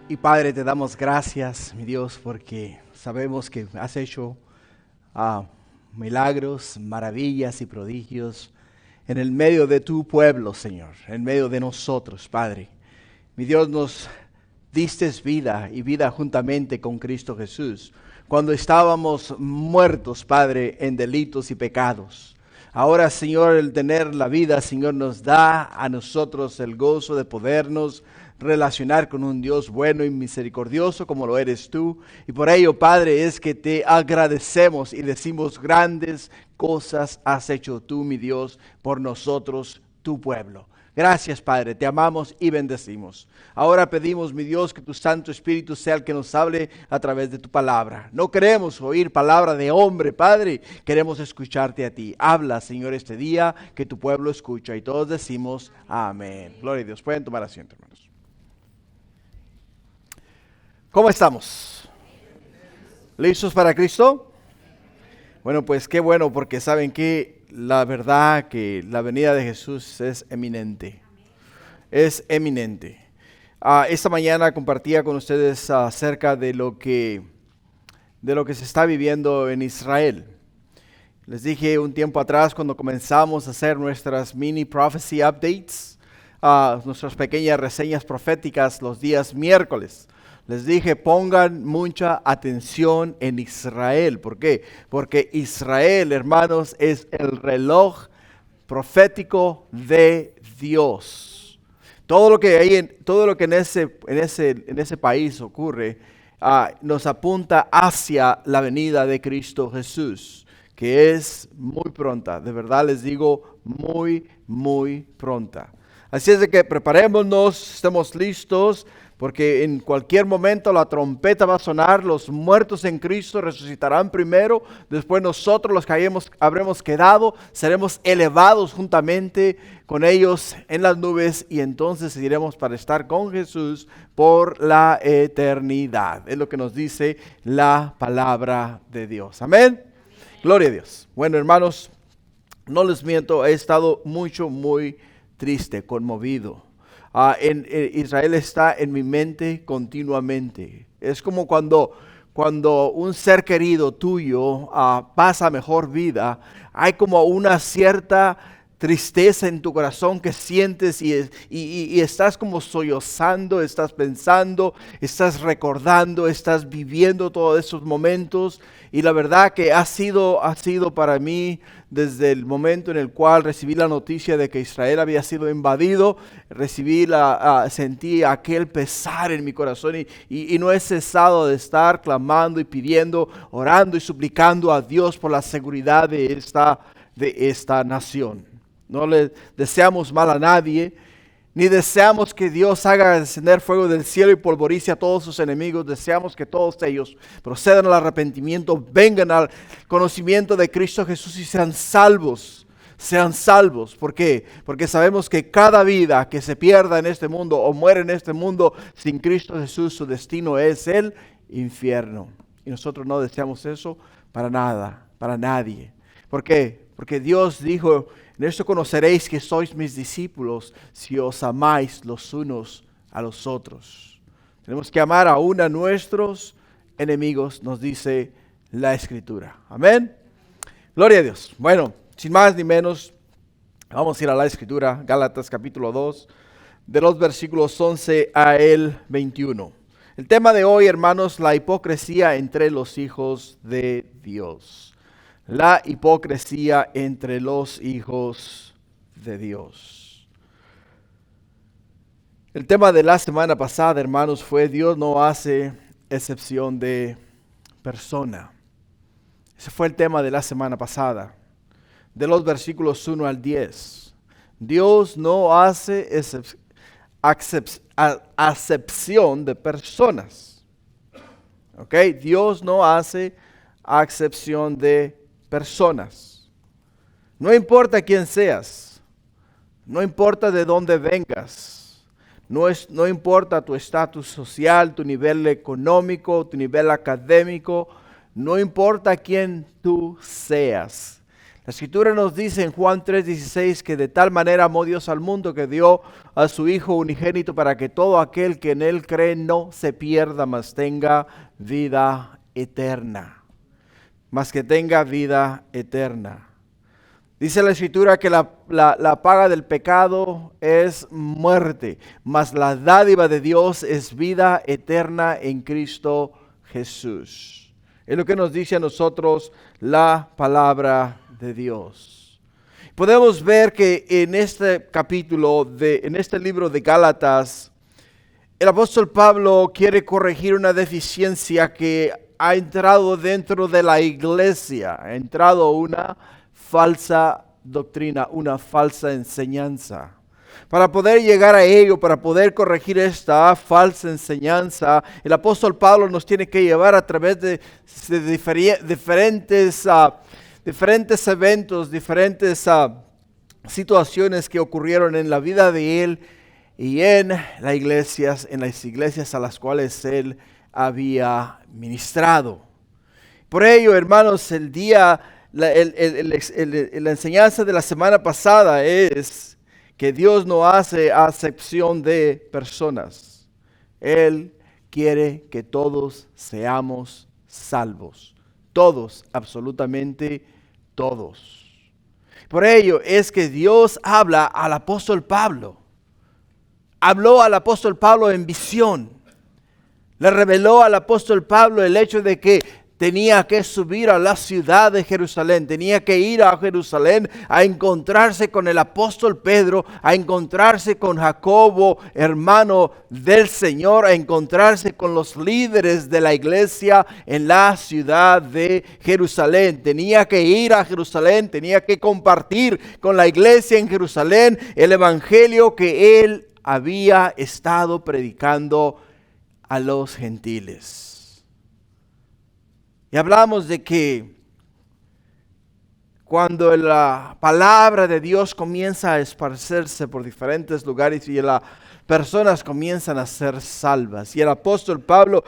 Y Padre, te damos gracias, mi Dios, porque sabemos que has hecho milagros, maravillas y prodigios en el medio de tu pueblo, Señor, en medio de nosotros, Padre. Mi Dios, nos diste vida y vida juntamente con Cristo Jesús, cuando estábamos muertos, Padre, en delitos y pecados. Ahora, Señor, el tener la vida, Señor, nos da a nosotros el gozo de podernos relacionar con un Dios bueno y misericordioso como lo eres tú. Y por ello, Padre, es que te agradecemos y decimos: grandes cosas has hecho tú, mi Dios, por nosotros, tu pueblo. Gracias, Padre, te amamos y bendecimos. Ahora pedimos, mi Dios, que tu Santo Espíritu sea el que nos hable a través de tu palabra. No queremos oír palabra de hombre, Padre, queremos escucharte a ti. Habla, Señor, este día, que tu pueblo escucha. Y todos decimos amén. Gloria a Dios. Pueden tomar asiento, hermanos. ¿Cómo estamos? ¿Listos para Cristo? Bueno, pues qué bueno, porque saben que la verdad que la venida de Jesús es eminente. Es eminente. Esta mañana compartía con ustedes acerca de lo que se está viviendo en Israel. Les dije un tiempo atrás, cuando comenzamos a hacer nuestras mini prophecy updates, nuestras pequeñas reseñas proféticas los días miércoles. Les dije, pongan mucha atención en Israel. ¿Por qué? Porque Israel, hermanos, es el reloj profético de Dios. Todo lo que en ese país ocurre, nos apunta hacia la venida de Cristo Jesús, que es muy pronta. De verdad les digo, muy, muy pronta. Así es de que preparémonos, estemos listos, porque en cualquier momento la trompeta va a sonar, los muertos en Cristo resucitarán primero, después nosotros los que habremos quedado, seremos elevados juntamente con ellos en las nubes y entonces iremos para estar con Jesús por la eternidad. Es lo que nos dice la palabra de Dios. Amén. Gloria a Dios. Bueno, hermanos, no les miento, he estado muy triste, conmovido. Israel está en mi mente continuamente. Es como cuando un ser querido tuyo pasa mejor vida, hay como una cierta tristeza en tu corazón que sientes y estás como sollozando, estás pensando, estás recordando, estás viviendo todos esos momentos. Y la verdad que ha sido para mí, desde el momento en el cual recibí la noticia de que Israel había sido invadido, sentí aquel pesar en mi corazón y no he cesado de estar clamando y pidiendo, orando y suplicando a Dios por la seguridad de esta nación. No le deseamos mal a nadie, ni deseamos que Dios haga descender fuego del cielo y polvorice a todos sus enemigos. Deseamos que todos ellos procedan al arrepentimiento, vengan al conocimiento de Cristo Jesús y sean salvos. Sean salvos. ¿Por qué? Porque sabemos que cada vida que se pierda en este mundo o muere en este mundo sin Cristo Jesús, su destino es el infierno. Y nosotros no deseamos eso para nada, para nadie. ¿Por qué? Porque Dios dijo: en esto conoceréis que sois mis discípulos, si os amáis los unos a los otros. Tenemos que amar aún a nuestros enemigos, nos dice la Escritura. Amén. Gloria a Dios. Bueno, sin más ni menos, vamos a ir a la Escritura, Gálatas capítulo 2, de los versículos 11 a el 21. El tema de hoy, hermanos, la hipocresía entre los hijos de Dios. La hipocresía entre los hijos de Dios. El tema de la semana pasada, hermanos, fue: Dios no hace excepción de persona. Ese fue el tema de la semana pasada, de los versículos 1 al 10. Dios no hace acepción de personas. ¿Ok? Dios no hace acepción de personas. No importa quién seas, no importa de dónde vengas, no importa tu estatus social, tu nivel económico, tu nivel académico, no importa quién tú seas. La Escritura nos dice en Juan 3:16 que de tal manera amó Dios al mundo que dio a su Hijo unigénito para que todo aquel que en Él cree no se pierda, mas tenga vida eterna. Mas que tenga vida eterna. Dice la Escritura que la paga del pecado es muerte, mas la dádiva de Dios es vida eterna en Cristo Jesús. Es lo que nos dice a nosotros la palabra de Dios. Podemos ver que en este capítulo, en este libro de Gálatas, el apóstol Pablo quiere corregir una deficiencia que ha entrado dentro de la iglesia, ha entrado una falsa doctrina, una falsa enseñanza. Para poder llegar a ello, para poder corregir esta falsa enseñanza, el apóstol Pablo nos tiene que llevar a través de diferentes eventos, diferentes situaciones que ocurrieron en la vida de él y en las iglesias a las cuales él había ministrado. Por ello, hermanos, la enseñanza de la semana pasada es que Dios no hace acepción de personas. Él quiere que todos seamos salvos. Todos, absolutamente todos. Por ello es que Dios habla al apóstol Pablo. Habló al apóstol Pablo en visión. Le reveló al apóstol Pablo el hecho de que tenía que subir a la ciudad de Jerusalén, tenía que ir a Jerusalén a encontrarse con el apóstol Pedro, a encontrarse con Jacobo, hermano del Señor, a encontrarse con los líderes de la iglesia en la ciudad de Jerusalén. Tenía que ir a Jerusalén, tenía que compartir con la iglesia en Jerusalén el evangelio que él había estado predicando a los gentiles. Y hablamos de que cuando la palabra de Dios comienza a esparcerse por diferentes lugares y las personas comienzan a ser salvas, y el apóstol Pablo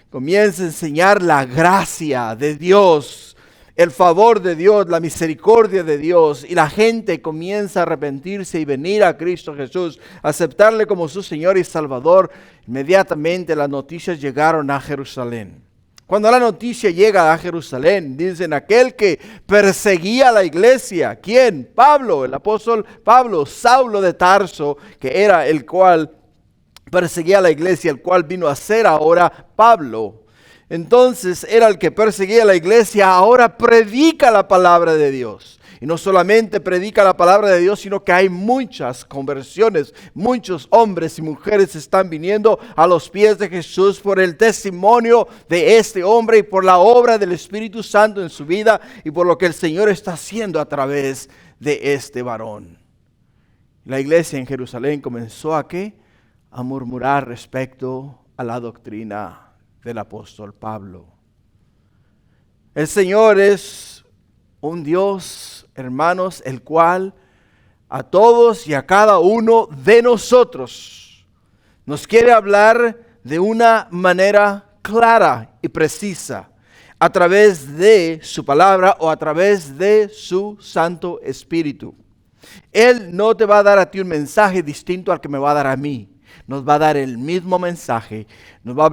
comienza a enseñar la gracia de Dios, el favor de Dios, la misericordia de Dios, y la gente comienza a arrepentirse y venir a Cristo Jesús, aceptarle como su Señor y Salvador, inmediatamente las noticias llegaron a Jerusalén. Cuando la noticia llega a Jerusalén, dicen aquel que perseguía a la iglesia. ¿Quién? Pablo, el apóstol Pablo, Saulo de Tarso, que era el cual perseguía a la iglesia, el cual vino a ser ahora Pablo. Entonces era el que perseguía a la iglesia, ahora predica la palabra de Dios. Y no solamente predica la palabra de Dios, sino que hay muchas conversiones. Muchos hombres y mujeres están viniendo a los pies de Jesús por el testimonio de este hombre y por la obra del Espíritu Santo en su vida y por lo que el Señor está haciendo a través de este varón. La iglesia en Jerusalén comenzó ¿a qué? A murmurar respecto a la doctrina del apóstol Pablo. El Señor es un Dios, hermanos, el cual a todos y a cada uno de nosotros nos quiere hablar de una manera clara y precisa a través de su palabra o a través de su Santo Espíritu. Él no te va a dar a ti un mensaje distinto al que me va a dar a mí. Nos va a dar el mismo mensaje, nos va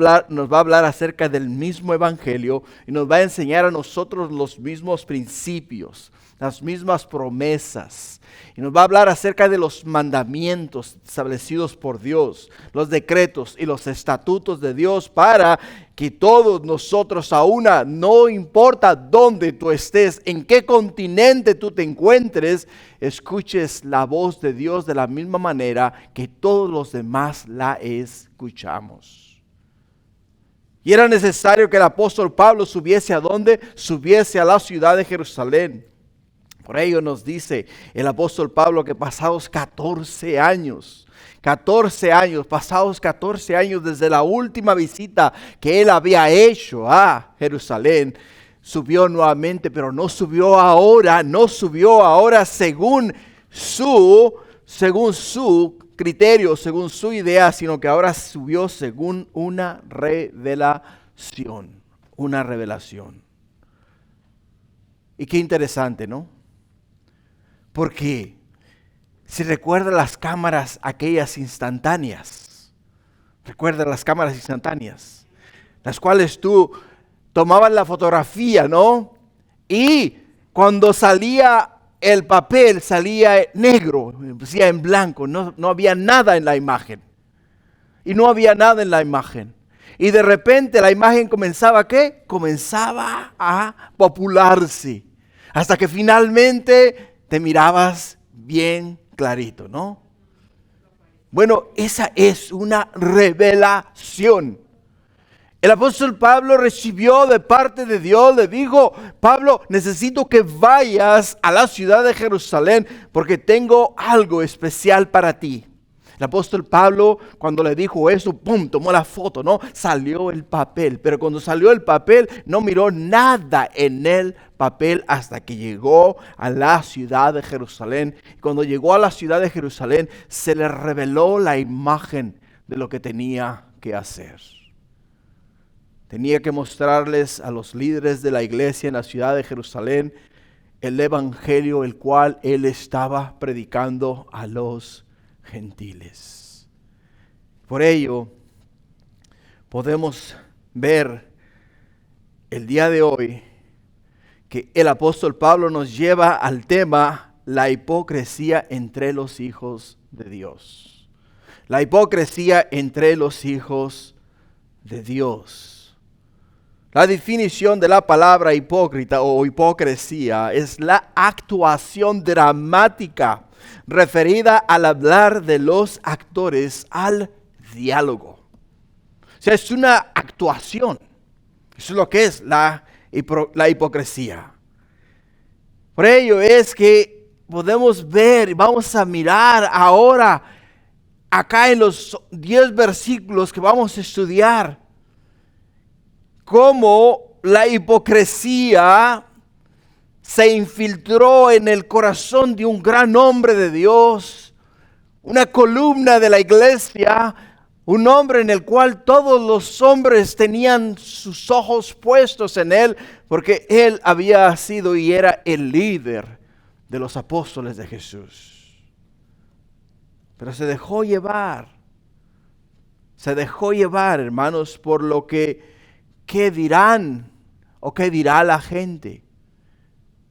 a hablar acerca del mismo evangelio y nos va a enseñar a nosotros los mismos principios, las mismas promesas. Y nos va a hablar acerca de los mandamientos establecidos por Dios, los decretos y los estatutos de Dios para que todos nosotros a una, no importa dónde tú estés, en qué continente tú te encuentres, escuches la voz de Dios de la misma manera que todos los demás la escuchamos. Y era necesario que el apóstol Pablo subiese ¿a dónde? Subiese a la ciudad de Jerusalén. Por ello nos dice el apóstol Pablo que pasados 14 años, pasados 14 años desde la última visita que él había hecho a Jerusalén, subió nuevamente, pero no subió ahora según su criterio, según su idea, sino que ahora subió según una revelación. Y qué interesante, ¿no? Porque si recuerda las cámaras aquellas instantáneas, las cuales tú tomabas la fotografía, ¿no? Y cuando salía el papel, salía negro, salía en blanco, no había nada en la imagen. Y no había nada en la imagen. Y de repente la imagen comenzaba, ¿qué? Comenzaba a popularse. Hasta que finalmente te mirabas bien clarito, ¿no? Bueno, esa es una revelación. El apóstol Pablo recibió de parte de Dios, le dijo: Pablo, necesito que vayas a la ciudad de Jerusalén porque tengo algo especial para ti. El apóstol Pablo, cuando le dijo eso, ¡pum!, tomó la foto, ¿no? Salió el papel, pero cuando salió el papel, no miró nada en el papel hasta que llegó a la ciudad de Jerusalén. Y cuando llegó a la ciudad de Jerusalén, se le reveló la imagen de lo que tenía que hacer. Tenía que mostrarles a los líderes de la iglesia en la ciudad de Jerusalén el evangelio el cual él estaba predicando a los gentiles. Por ello, podemos ver el día de hoy que el apóstol Pablo nos lleva al tema la hipocresía entre los hijos de Dios. La hipocresía entre los hijos de Dios. La definición de la palabra hipócrita o hipocresía es la actuación dramática referida al hablar de los actores al diálogo. O sea, es una actuación. Eso es lo que es la hipocresía. Por ello es que podemos ver, vamos a mirar ahora acá en los 10 versículos que vamos a estudiar, cómo la hipocresía se infiltró en el corazón de un gran hombre de Dios, una columna de la iglesia, un hombre en el cual todos los hombres tenían sus ojos puestos en él, porque él había sido y era el líder de los apóstoles de Jesús. Pero se dejó llevar, hermanos, por lo que ¿qué dirán o qué dirá la gente?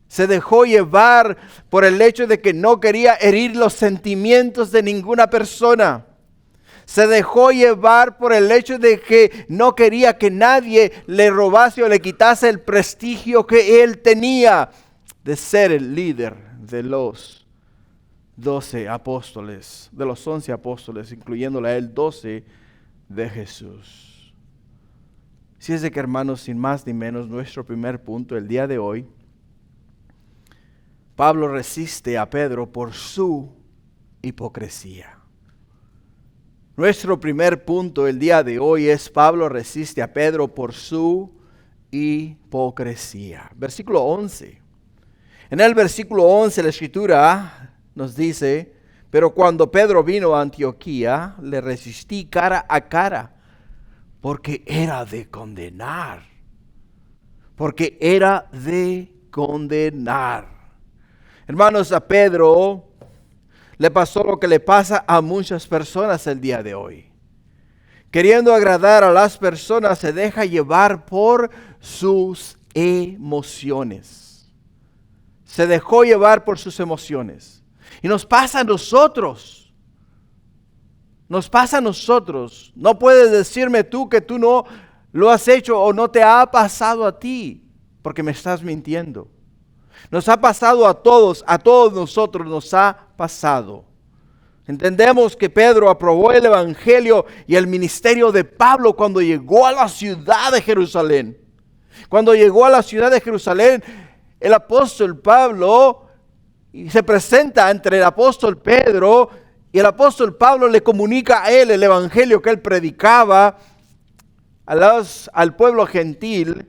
Se dejó llevar por el hecho de que no quería herir los sentimientos de ninguna persona. Se dejó llevar por el hecho de que no quería que nadie le robase o le quitase el prestigio que él tenía de ser el líder de los 12 apóstoles, de los 11 apóstoles, incluyéndole a él 12 de Jesús. Así es de que, hermanos, sin más ni menos, nuestro primer punto el día de hoy, Pablo resiste a Pedro por su hipocresía. Nuestro primer punto el día de hoy es: Pablo resiste a Pedro por su hipocresía. Versículo 11. En el versículo 11 la escritura nos dice: pero cuando Pedro vino a Antioquía, le resistí cara a cara, porque era de condenar. Hermanos, a Pedro le pasó lo que le pasa a muchas personas el día de hoy. Queriendo agradar a las personas, se deja llevar por sus emociones. Se dejó llevar por sus emociones. Y nos pasa a nosotros. No puedes decirme tú que tú no lo has hecho o no te ha pasado a ti, porque me estás mintiendo. Nos ha pasado a todos nosotros nos ha pasado. Entendemos que Pedro aprobó el evangelio y el ministerio de Pablo cuando llegó a la ciudad de Jerusalén. Cuando llegó a la ciudad de Jerusalén, el apóstol Pablo se presenta entre el apóstol Pedro, y el apóstol Pablo le comunica a él el evangelio que él predicaba al pueblo gentil.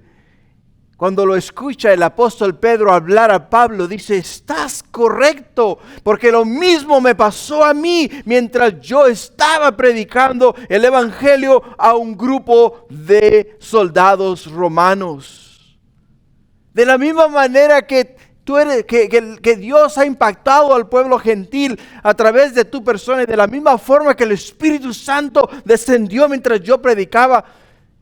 Cuando lo escucha el apóstol Pedro hablar a Pablo, dice: estás correcto, porque lo mismo me pasó a mí mientras yo estaba predicando el evangelio a un grupo de soldados romanos. De la misma manera que que Dios ha impactado al pueblo gentil a través de tu persona, y de la misma forma que el Espíritu Santo descendió mientras yo predicaba,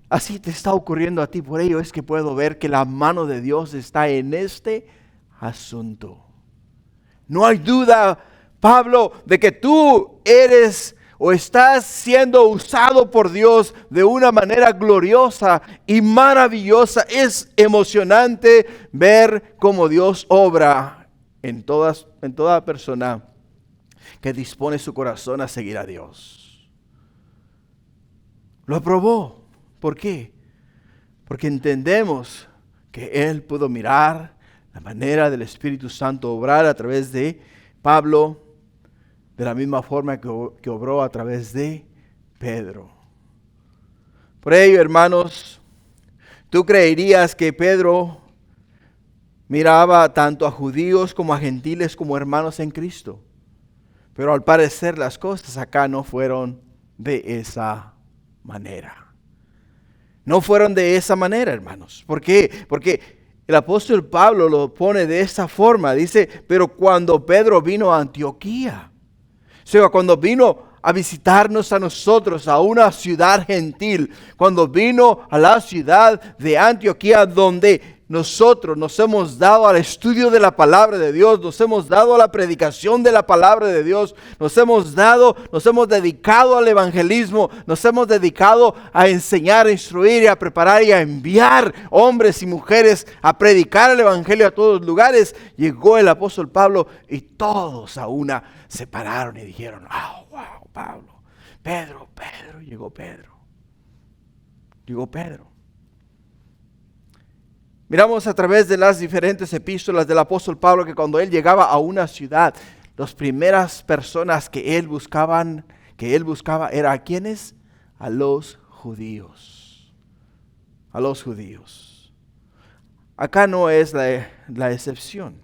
así te está ocurriendo a ti. Por ello es que puedo ver que la mano de Dios está en este asunto. No hay duda, Pablo, de que tú eres o estás siendo usado por Dios de una manera gloriosa y maravillosa. Es emocionante ver cómo Dios obra en toda persona que dispone su corazón a seguir a Dios. Lo aprobó. ¿Por qué? Porque entendemos que Él pudo mirar la manera del Espíritu Santo obrar a través de Pablo, de la misma forma que obró a través de Pedro. Por ello, hermanos, tú creerías que Pedro miraba tanto a judíos como a gentiles como hermanos en Cristo. Pero al parecer las cosas acá no fueron de esa manera. No fueron de esa manera, hermanos. ¿Por qué? Porque el apóstol Pablo lo pone de esa forma. Dice, pero cuando Pedro vino a Antioquía, o sea, cuando vino a visitarnos a nosotros, a una ciudad gentil, cuando vino a la ciudad de Antioquía, donde nosotros nos hemos dado al estudio de la palabra de Dios, nos hemos dado a la predicación de la palabra de Dios, nos hemos dedicado al evangelismo, nos hemos dedicado a enseñar, a instruir y a preparar y a enviar hombres y mujeres a predicar el evangelio a todos lugares. Llegó el apóstol Pablo y todos a una se pararon y dijeron, wow, Pablo, Pedro, llegó Pedro. Miramos a través de las diferentes epístolas del apóstol Pablo que cuando él llegaba a una ciudad, las primeras personas que él buscaba era ¿a quiénes? A los judíos. A los judíos. Acá no es la excepción.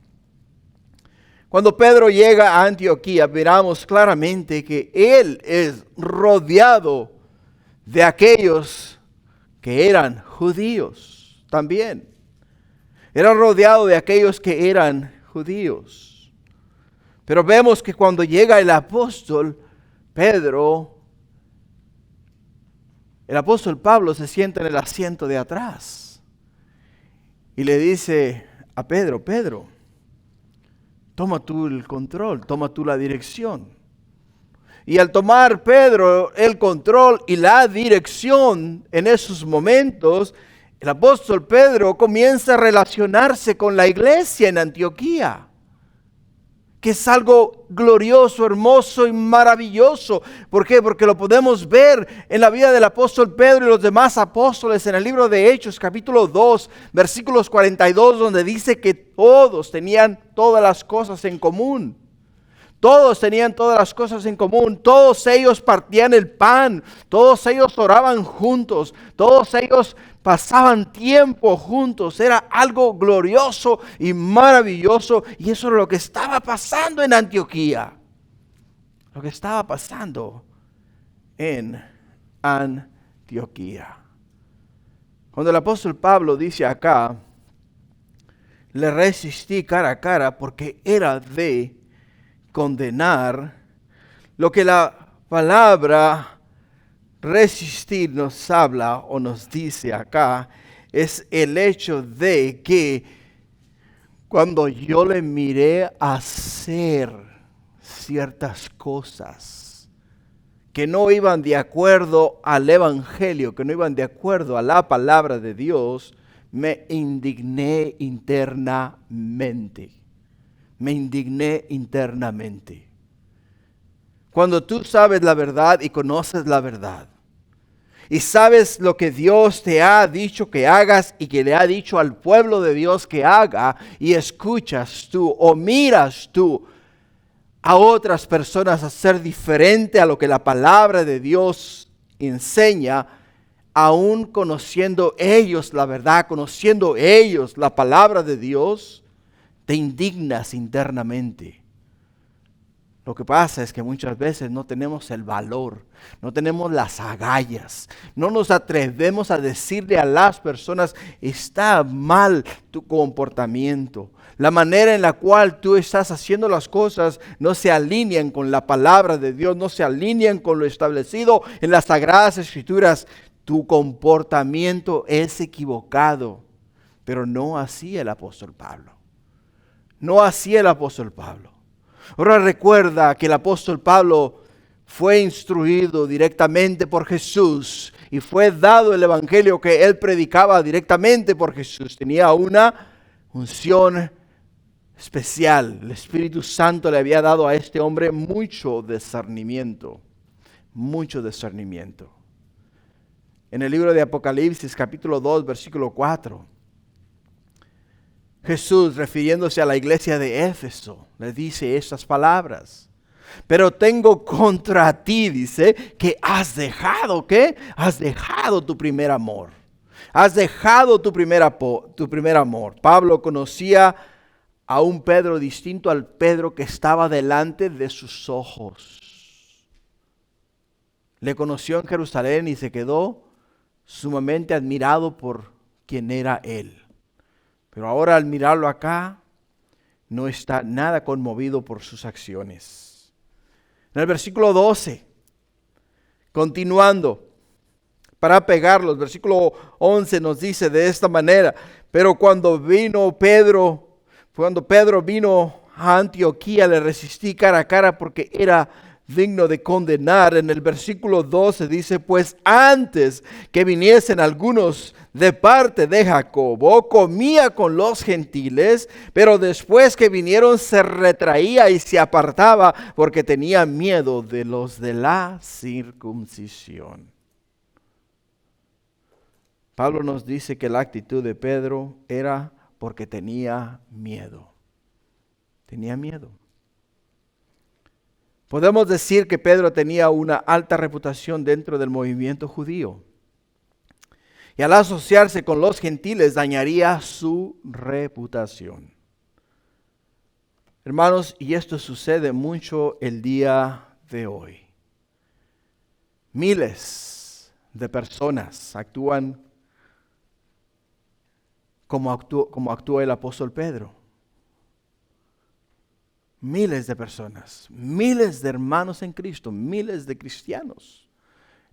Cuando Pedro llega a Antioquía, miramos claramente que él es rodeado de aquellos que eran judíos también. Era rodeado de aquellos que eran judíos. Pero vemos que cuando llega el apóstol Pablo se sienta en el asiento de atrás y le dice a Pedro, toma tú el control, toma tú la dirección. Y al tomar Pedro el control y la dirección en esos momentos, el apóstol Pedro comienza a relacionarse con la iglesia en Antioquía, que es algo glorioso, hermoso y maravilloso. ¿Por qué? Porque lo podemos ver en la vida del apóstol Pedro y los demás apóstoles en el libro de Hechos, capítulo 2, versículos 42, donde dice que todos tenían todas las cosas en común. Todos tenían todas las cosas en común, todos ellos partían el pan, todos ellos oraban juntos, todos ellos pasaban tiempo juntos. Era algo glorioso y maravilloso, y eso es lo que estaba pasando en Antioquía. Lo que estaba pasando en Antioquía. Cuando el apóstol Pablo dice acá, le resistí cara a cara porque era de condenar, lo que la palabra resistir nos habla o nos dice acá es el hecho de que cuando yo le miré hacer ciertas cosas que no iban de acuerdo al evangelio, que no iban de acuerdo a la palabra de Dios, me indigné internamente. Cuando tú sabes la verdad y conoces la verdad, y sabes lo que Dios te ha dicho que hagas y que le ha dicho al pueblo de Dios que haga, y escuchas tú o miras tú a otras personas hacer diferente a lo que la palabra de Dios enseña, aún conociendo ellos la verdad, conociendo ellos la palabra de Dios, te indignas internamente. Lo que pasa es que muchas veces no tenemos el valor, no tenemos las agallas, no nos atrevemos a decirle a las personas: está mal tu comportamiento. La manera en la cual tú estás haciendo las cosas no se alinean con la palabra de Dios, no se alinean con lo establecido en las Sagradas Escrituras. Tu comportamiento es equivocado. Pero no así el apóstol Pablo. No así el apóstol Pablo. Ahora recuerda que el apóstol Pablo fue instruido directamente por Jesús y fue dado el evangelio que él predicaba directamente por Jesús. Tenía una unción especial. El Espíritu Santo le había dado a este hombre mucho discernimiento. Mucho discernimiento. En el libro de Apocalipsis, capítulo 2, versículo 4, Jesús, refiriéndose a la iglesia de Éfeso, le dice estas palabras: pero tengo contra ti, dice, que has dejado, ¿qué? Has dejado tu primer amor. Has dejado tu primer amor. Pablo conocía a un Pedro distinto al Pedro que estaba delante de sus ojos. Le conoció en Jerusalén y se quedó sumamente admirado por quien era él. Pero ahora al mirarlo acá, no está nada conmovido por sus acciones. En el versículo 12, continuando, para pegarlos, versículo 11 nos dice de esta manera: pero cuando Pedro vino a Antioquía, le resistí cara a cara porque era digno de condenar. En el versículo 12 dice: pues antes que viniesen algunos de parte de Jacobo, comía con los gentiles, pero después que vinieron se retraía y se apartaba porque tenía miedo de los de la circuncisión. Pablo nos dice que la actitud de Pedro era porque tenía miedo. Tenía miedo. Podemos decir que Pedro tenía una alta reputación dentro del movimiento judío. Y al asociarse con los gentiles dañaría su reputación. Hermanos, y esto sucede mucho el día de hoy. Miles de personas actúan como actúa el apóstol Pedro. Miles de personas, miles de hermanos en Cristo, miles de cristianos.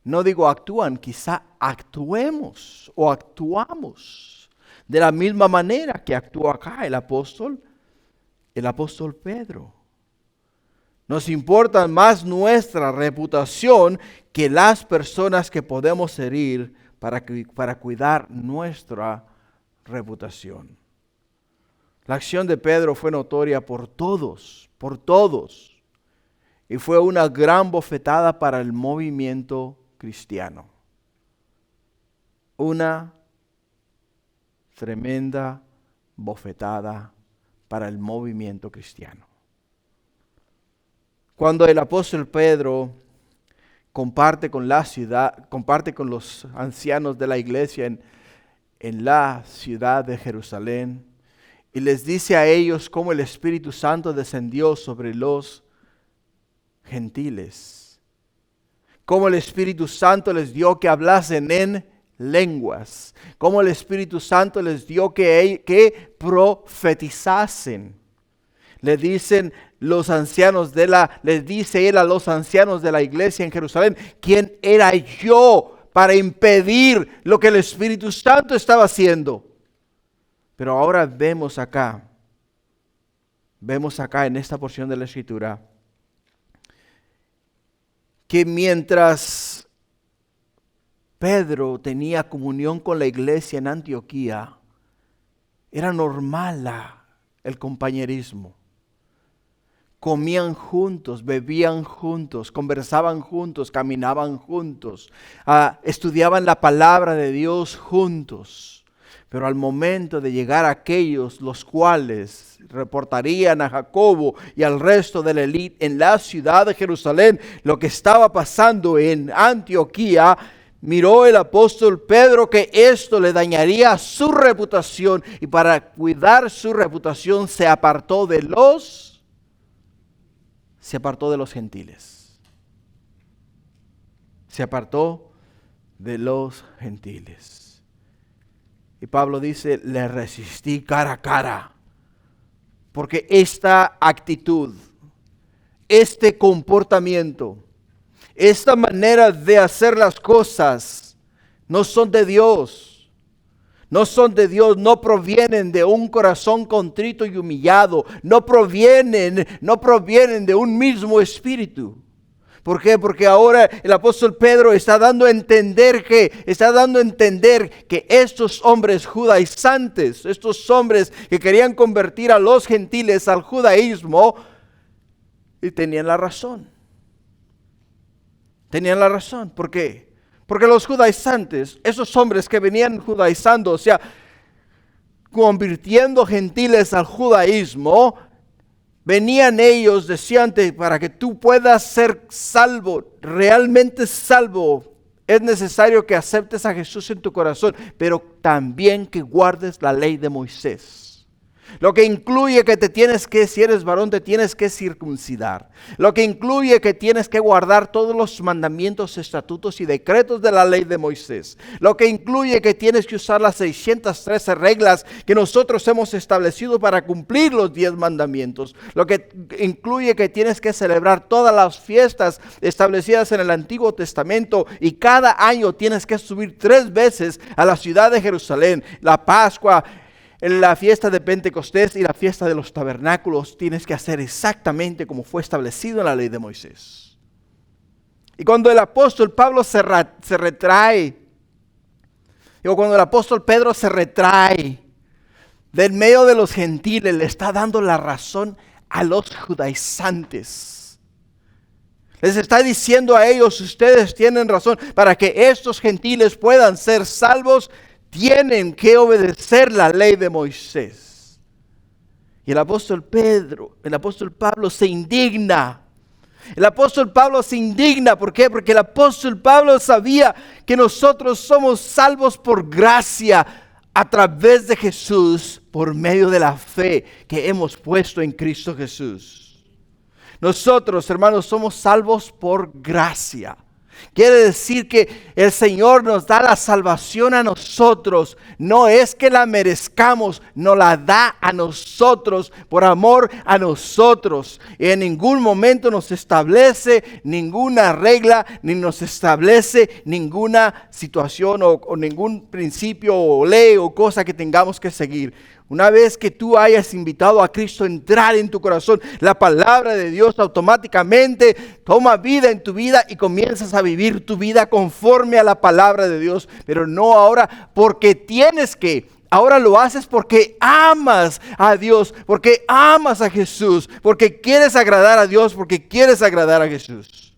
No digo actúan, quizá actuemos o actuamos de la misma manera que actúa acá el apóstol Pedro. Nos importa más nuestra reputación que las personas que podemos herir para cuidar nuestra reputación. La acción de Pedro fue notoria por todos, y fue una gran bofetada para el movimiento cristiano. Una tremenda bofetada para el movimiento cristiano. Cuando el apóstol Pedro comparte con los ancianos de la iglesia en la ciudad de Jerusalén, y les dice a ellos cómo el Espíritu Santo descendió sobre los gentiles. Cómo el Espíritu Santo les dio que hablasen en lenguas. Cómo el Espíritu Santo les dio que profetizasen. Les dice él a los ancianos de la iglesia en Jerusalén: ¿quién era yo para impedir lo que el Espíritu Santo estaba haciendo? Pero ahora vemos acá en esta porción de la Escritura, que mientras Pedro tenía comunión con la iglesia en Antioquía, era normal el compañerismo. Comían juntos, bebían juntos, conversaban juntos, caminaban juntos, estudiaban la palabra de Dios juntos. Pero al momento de llegar aquellos los cuales reportarían a Jacobo y al resto de la élite en la ciudad de Jerusalén lo que estaba pasando en Antioquía, miró el apóstol Pedro que esto le dañaría su reputación, y para cuidar su reputación se apartó de los se apartó de los gentiles. Se apartó de los gentiles. Y Pablo dice, le resistí cara a cara. Porque esta actitud, este comportamiento, esta manera de hacer las cosas no son de Dios. No son de Dios, no provienen de un corazón contrito y humillado. No provienen de un mismo espíritu. ¿Por qué? Porque ahora el apóstol Pedro está dando a entender que estos hombres judaizantes, estos hombres que querían convertir a los gentiles al judaísmo, y tenían la razón. Tenían la razón. ¿Por qué? Porque los judaizantes, esos hombres que venían judaizando, o sea, convirtiendo gentiles al judaísmo, venían ellos, decían, para que tú puedas ser salvo, realmente salvo, es necesario que aceptes a Jesús en tu corazón, pero también que guardes la ley de Moisés. Lo que incluye que si eres varón, te tienes que circuncidar. Lo que incluye que tienes que guardar todos los mandamientos, estatutos y decretos de la ley de Moisés. Lo que incluye que tienes que usar las 613 reglas que nosotros hemos establecido para cumplir los 10 mandamientos. Lo que incluye que tienes que celebrar todas las fiestas establecidas en el Antiguo Testamento y cada año tienes que subir 3 veces a la ciudad de Jerusalén. La Pascua, en la fiesta de Pentecostés y la fiesta de los tabernáculos tienes que hacer exactamente como fue establecido en la ley de Moisés. Y cuando el apóstol Pablo se retrae, cuando el apóstol Pedro se retrae del medio de los gentiles, le está dando la razón a los judaizantes. Les está diciendo a ellos, ustedes tienen razón, para que estos gentiles puedan ser salvos, tienen que obedecer la ley de Moisés. Y el apóstol Pablo se indigna. El apóstol Pablo se indigna, ¿por qué? Porque el apóstol Pablo sabía que nosotros somos salvos por gracia a través de Jesús, por medio de la fe que hemos puesto en Cristo Jesús. Nosotros, hermanos, somos salvos por gracia. Quiere decir que el Señor nos da la salvación a nosotros. No es que la merezcamos, nos la da a nosotros por amor a nosotros. Y en ningún momento nos establece ninguna regla, ni nos establece ninguna situación o ningún principio o ley o cosa que tengamos que seguir. Una vez que tú hayas invitado a Cristo a entrar en tu corazón, la palabra de Dios automáticamente toma vida en tu vida y comienzas a vivir tu vida conforme a la palabra de Dios. Pero no ahora porque tienes que. Ahora lo haces porque amas a Dios, porque amas a Jesús, porque quieres agradar a Dios, porque quieres agradar a Jesús.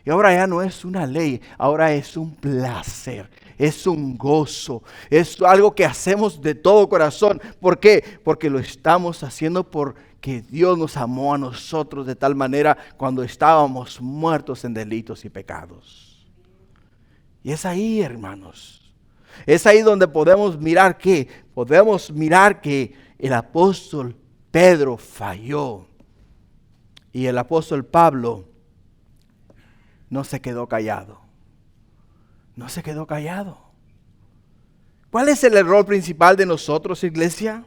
Y ahora ya no es una ley, ahora es un placer. Es un gozo, es algo que hacemos de todo corazón. ¿Por qué? Porque lo estamos haciendo porque Dios nos amó a nosotros de tal manera cuando estábamos muertos en delitos y pecados. Y es ahí, hermanos, es ahí donde podemos mirar que el apóstol Pedro falló y el apóstol Pablo no se quedó callado. No se quedó callado. ¿Cuál es el error principal de nosotros, iglesia?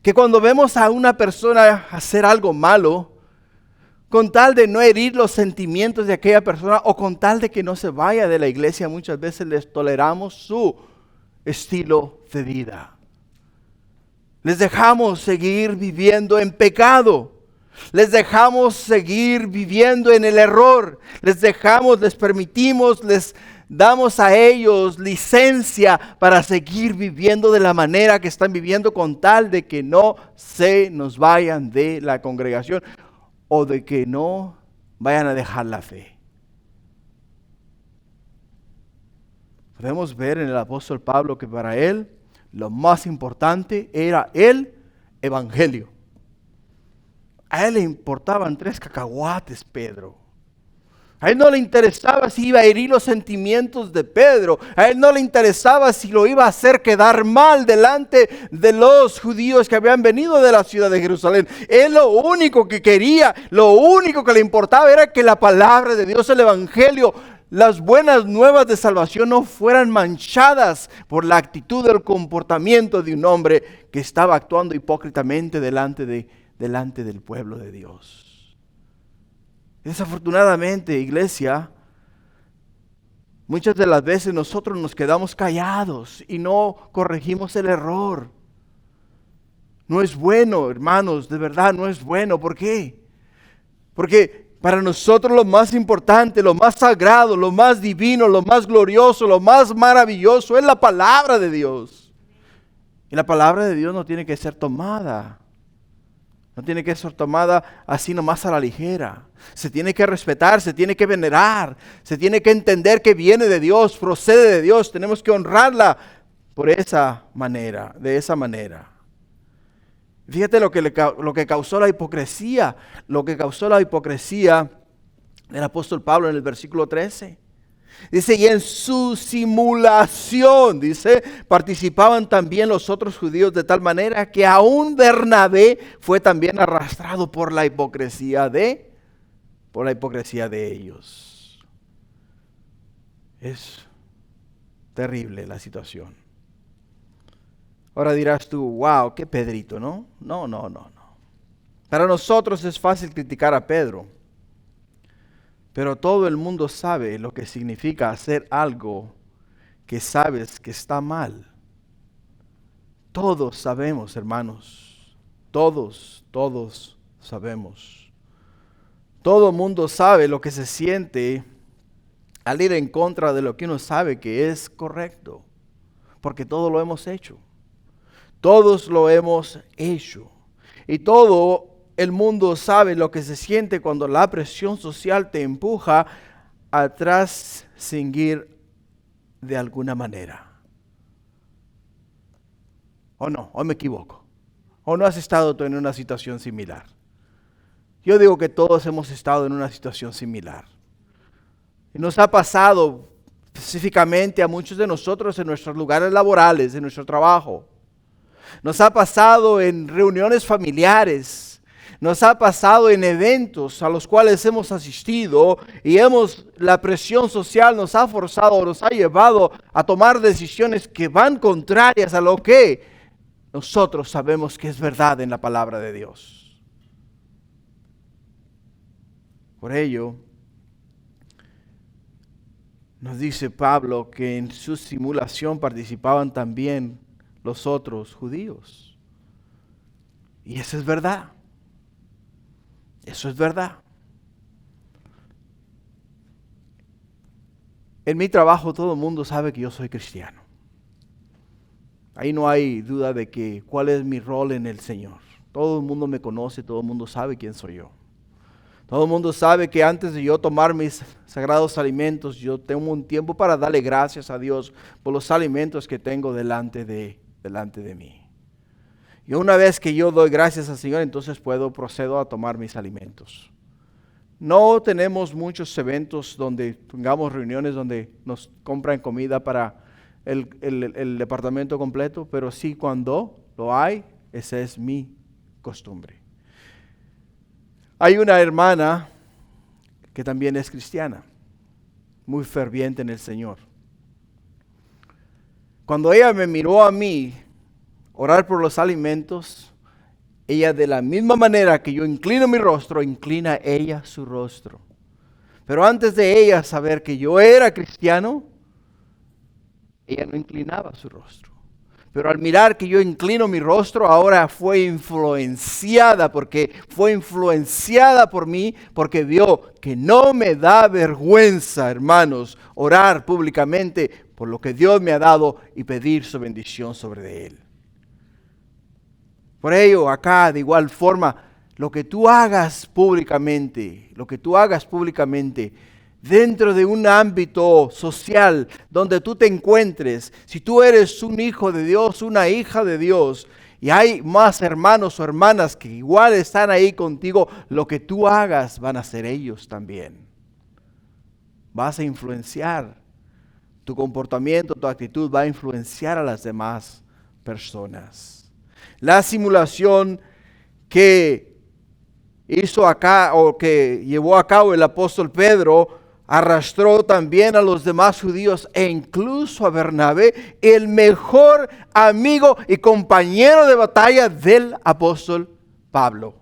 Que cuando vemos a una persona hacer algo malo, con tal de no herir los sentimientos de aquella persona o con tal de que no se vaya de la iglesia, muchas veces les toleramos su estilo de vida. Les dejamos seguir viviendo en pecado. Les dejamos seguir viviendo en el error. Les permitimos, les damos a ellos licencia para seguir viviendo de la manera que están viviendo con tal de que no se nos vayan de la congregación o de que no vayan a dejar la fe. Podemos ver en el apóstol Pablo que para él lo más importante era el evangelio. A él le importaban 3 cacahuates, Pedro. A él no le interesaba si iba a herir los sentimientos de Pedro. A él no le interesaba si lo iba a hacer quedar mal delante de los judíos que habían venido de la ciudad de Jerusalén. Él lo único que quería, lo único que le importaba era que la palabra de Dios, el evangelio, las buenas nuevas de salvación no fueran manchadas por la actitud del comportamiento de un hombre que estaba actuando hipócritamente delante del pueblo de Dios. Desafortunadamente, iglesia, muchas de las veces nosotros nos quedamos callados y no corregimos el error. No es bueno, hermanos, de verdad no es bueno. ¿Por qué? Porque para nosotros lo más importante, lo más sagrado, lo más divino, lo más glorioso, lo más maravilloso es la palabra de Dios. Y la palabra de Dios no tiene que ser tomada. No tiene que ser tomada así nomás a la ligera. Se tiene que respetar, se tiene que venerar, se tiene que entender que viene de Dios, procede de Dios. Tenemos que honrarla por esa manera, de esa manera. Fíjate lo que causó la hipocresía, del apóstol Pablo en el versículo 13. Dice, y en su simulación, dice, participaban también los otros judíos de tal manera que aún Bernabé fue también arrastrado por la hipocresía de ellos. Es terrible la situación. Ahora dirás tú, wow, qué Pedrito, ¿no? No. Para nosotros es fácil criticar a Pedro. Pero todo el mundo sabe lo que significa hacer algo que sabes que está mal. Todos sabemos, hermanos. Todos sabemos. Todo el mundo sabe lo que se siente al ir en contra de lo que uno sabe que es correcto. Porque todos lo hemos hecho. Todos lo hemos hecho. Y todo el mundo sabe lo que se siente cuando la presión social te empuja a seguir de alguna manera. ¿O no? ¿O me equivoco? ¿O no has estado tú en una situación similar? Yo digo que todos hemos estado en una situación similar. Y nos ha pasado específicamente a muchos de nosotros en nuestros lugares laborales, en nuestro trabajo. Nos ha pasado en reuniones familiares. Nos ha pasado en eventos a los cuales hemos asistido y la presión social nos ha forzado, nos ha llevado a tomar decisiones que van contrarias a lo que nosotros sabemos que es verdad en la palabra de Dios. Por ello, nos dice Pablo que en su simulación participaban también los otros judíos. Y eso es verdad. Eso es verdad. En mi trabajo todo el mundo sabe que yo soy cristiano. Ahí no hay duda de cuál es mi rol en el Señor. Todo el mundo me conoce, todo el mundo sabe quién soy yo. Todo el mundo sabe que antes de yo tomar mis sagrados alimentos, yo tengo un tiempo para darle gracias a Dios por los alimentos que tengo delante de mí. Y una vez que yo doy gracias al Señor, entonces procedo a tomar mis alimentos. No tenemos muchos eventos donde tengamos reuniones donde nos compran comida para el departamento completo, pero sí cuando lo hay, esa es mi costumbre. Hay una hermana que también es cristiana, muy ferviente en el Señor. Cuando ella me miró a mí orar por los alimentos, ella de la misma manera que yo inclino mi rostro, inclina ella su rostro. Pero antes de ella saber que yo era cristiano, ella no inclinaba su rostro. Pero al mirar que yo inclino mi rostro, ahora fue influenciada por mí, porque vio que no me da vergüenza, hermanos, orar públicamente por lo que Dios me ha dado y pedir su bendición sobre él. Por ello, acá de igual forma, lo que tú hagas públicamente, dentro de un ámbito social donde tú te encuentres, si tú eres un hijo de Dios, una hija de Dios, y hay más hermanos o hermanas que igual están ahí contigo, lo que tú hagas van a hacer ellos también. vas a influenciar. Tu comportamiento, tu actitud va a influenciar a las demás personas. La simulación que hizo acá o que llevó a cabo el apóstol Pedro arrastró también a los demás judíos e incluso a Bernabé, el mejor amigo y compañero de batalla del apóstol Pablo.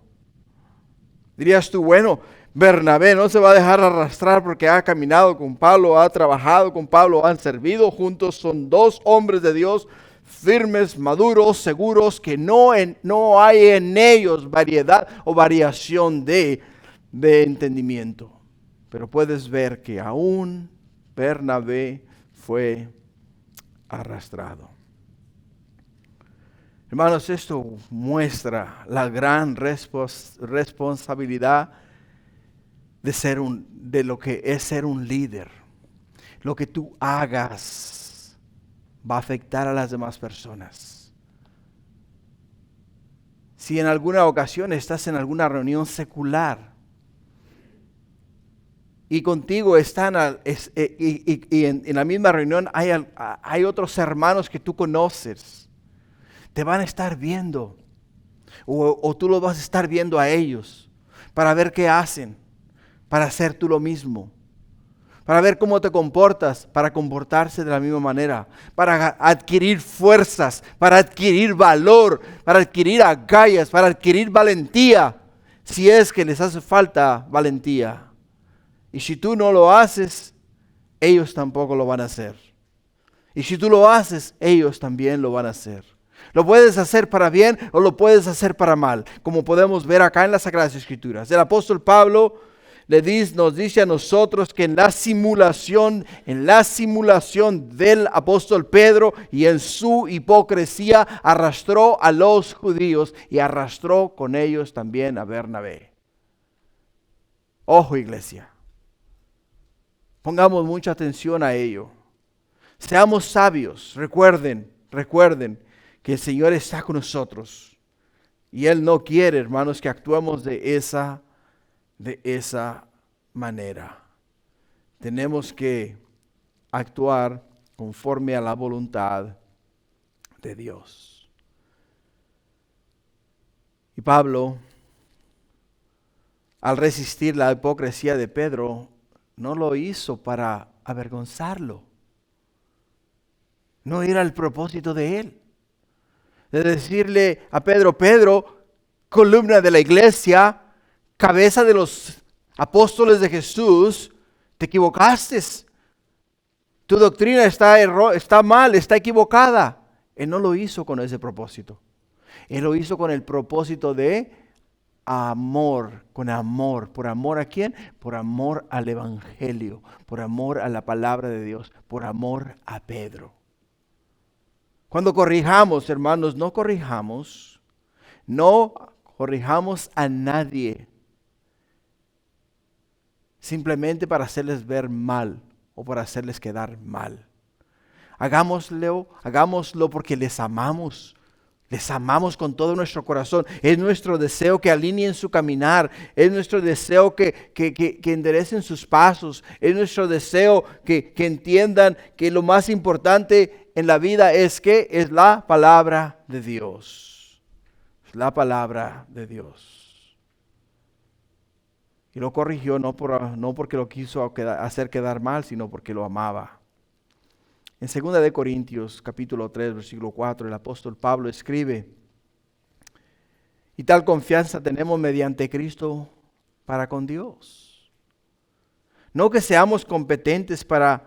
Dirías tú, bueno, Bernabé no se va a dejar arrastrar porque ha caminado con Pablo, ha trabajado con Pablo, han servido juntos, son dos hombres de Dios firmes, maduros, seguros, que no hay en ellos variedad o variación de entendimiento. Pero puedes ver que aún Bernabé fue arrastrado. Hermanos, esto muestra la gran responsabilidad de lo que es ser un líder. Lo que tú hagas va a afectar a las demás personas. Si en alguna ocasión estás en alguna reunión secular y contigo están en la misma reunión hay otros hermanos que tú conoces, te van a estar viendo o tú los vas a estar viendo a ellos para ver qué hacen, para hacer tú lo mismo, para ver cómo te comportas, para comportarse de la misma manera, para adquirir fuerzas, para adquirir valor, para adquirir agallas, para adquirir valentía, si es que les hace falta valentía. Y si tú no lo haces, ellos tampoco lo van a hacer. Y si tú lo haces, ellos también lo van a hacer. Lo puedes hacer para bien o lo puedes hacer para mal, como podemos ver acá en las Sagradas Escrituras. El apóstol Pablo nos dice a nosotros que en la simulación del apóstol Pedro y en su hipocresía arrastró a los judíos y arrastró con ellos también a Bernabé. Ojo, iglesia, pongamos mucha atención a ello. Seamos sabios, recuerden que el Señor está con nosotros y Él no quiere, hermanos, que actuemos de esa manera. Tenemos que actuar conforme a la voluntad de Dios. Y Pablo, al resistir la hipocresía de Pedro, no lo hizo para avergonzarlo. No era el propósito de él. De decirle a Pedro, columna de la iglesia, cabeza de los apóstoles de Jesús, te equivocaste. Tu doctrina está mal, está equivocada. Él no lo hizo con ese propósito. Él lo hizo con el propósito de amor, con amor. ¿Por amor a quién? Por amor al Evangelio, por amor a la palabra de Dios, por amor a Pedro. Cuando corrijamos, hermanos, no corrijamos a nadie simplemente para hacerles ver mal o para hacerles quedar mal. Hagámoslo porque les amamos. Les amamos con todo nuestro corazón. Es nuestro deseo que alineen su caminar. Es nuestro deseo que enderecen sus pasos. Es nuestro deseo que entiendan que lo más importante en la vida es la palabra de Dios. La palabra de Dios. Y lo corrigió no porque lo quiso hacer quedar mal, sino porque lo amaba. En 2 de Corintios, capítulo 3, versículo 4, el apóstol Pablo escribe: y tal confianza tenemos mediante Cristo para con Dios. No que seamos competentes por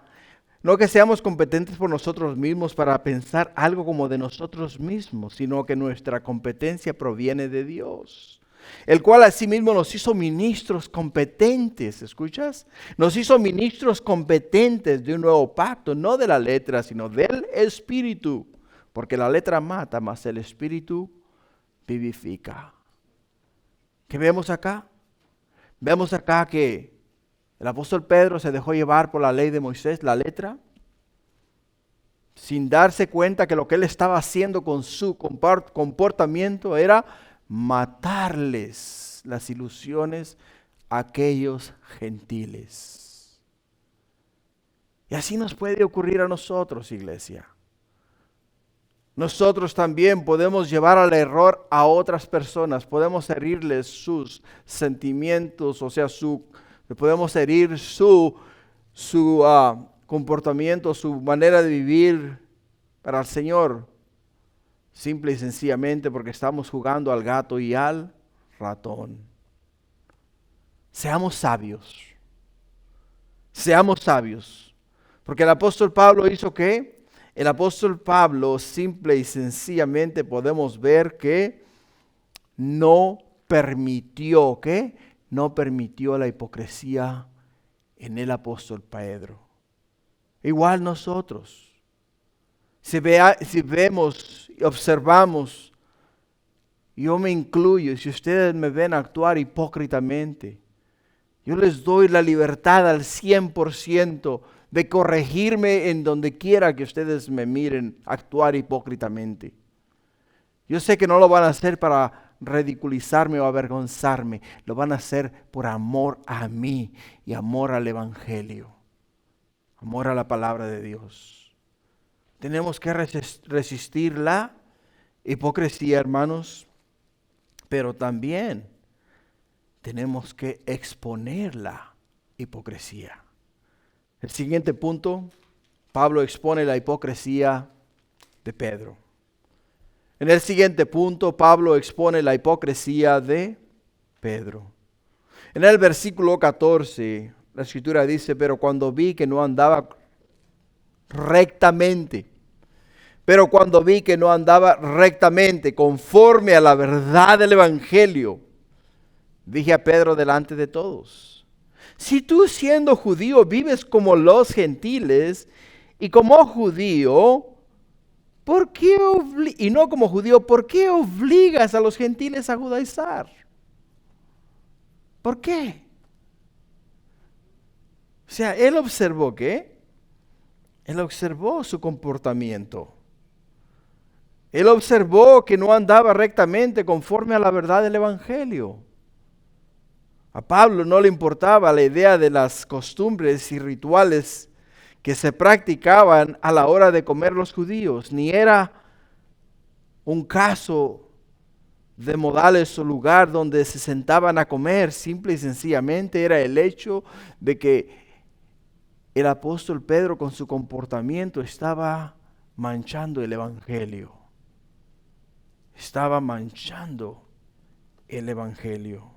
nosotros mismos para pensar algo como de nosotros mismos, sino que nuestra competencia proviene de Dios, el cual asimismo nos hizo ministros competentes. ¿Escuchas? Nos hizo ministros competentes de un nuevo pacto, no de la letra, sino del Espíritu, porque la letra mata, mas el Espíritu vivifica. ¿Qué vemos acá? Vemos acá que el apóstol Pedro se dejó llevar por la ley de Moisés, la letra, sin darse cuenta que lo que él estaba haciendo con su comportamiento era matarles las ilusiones a aquellos gentiles. Y así nos puede ocurrir a nosotros, iglesia. Nosotros también podemos llevar al error a otras personas, podemos herirles sus sentimientos, o sea, podemos herir su comportamiento, su manera de vivir para el Señor, simple y sencillamente porque estamos jugando al gato y al ratón. Seamos sabios, porque el apóstol Pablo hizo ¿qué? El apóstol Pablo simple y sencillamente podemos ver que no permitió, ¿qué? No permitió la hipocresía en el apóstol Pedro. Igual nosotros, si vemos y observamos, yo me incluyo, si ustedes me ven actuar hipócritamente, yo les doy la libertad al 100% de corregirme en donde quiera que ustedes me miren actuar hipócritamente. Yo sé que no lo van a hacer para ridiculizarme o avergonzarme, lo van a hacer por amor a mí y amor al Evangelio, amor a la palabra de Dios. Tenemos que resistir la hipocresía, hermanos, pero también tenemos que exponer la hipocresía. El siguiente punto, Pablo expone la hipocresía de Pedro. En el siguiente punto, Pablo expone la hipocresía de Pedro. En el versículo 14, la escritura dice, pero cuando vi que no andaba rectamente, conforme a la verdad del Evangelio, dije a Pedro delante de todos, si tú siendo judío vives como los gentiles y como judío, y no como judío, ¿por qué obligas a los gentiles a judaizar? ¿Por qué? O sea, él observó ¿qué? Él observó su comportamiento. Él observó que no andaba rectamente conforme a la verdad del Evangelio. A Pablo no le importaba la idea de las costumbres y rituales que se practicaban a la hora de comer los judíos, ni era un caso de modales o lugar donde se sentaban a comer, simple y sencillamente era el hecho de que el apóstol Pedro con su comportamiento estaba manchando el Evangelio. Estaba manchando el Evangelio.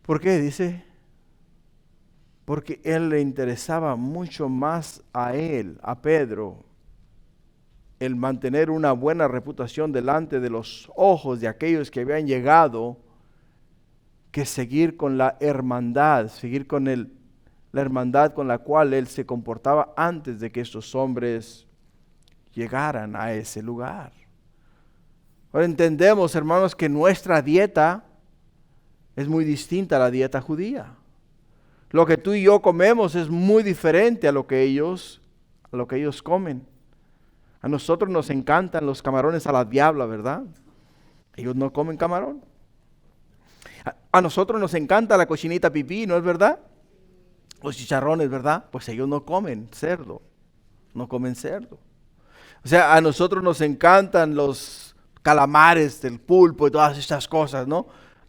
¿Por qué? Dice, porque él le interesaba mucho más a él, a Pedro, el mantener una buena reputación delante de los ojos de aquellos que habían llegado, que seguir con la hermandad, seguir con la hermandad con la cual él se comportaba antes de que estos hombres llegaran a ese lugar. Ahora entendemos, hermanos, que nuestra dieta es muy distinta a la dieta judía. Lo que tú y yo comemos es muy diferente a lo que ellos comen. A nosotros nos encantan los camarones a la diabla, ¿verdad? Ellos no comen camarón. A nosotros nos encanta la cochinita pipí, ¿no es verdad? Los chicharrones, ¿verdad? Pues ellos no comen cerdo. No comen cerdo. O sea, a nosotros nos encantan los calamares del pulpo y todas estas cosas, ¿no?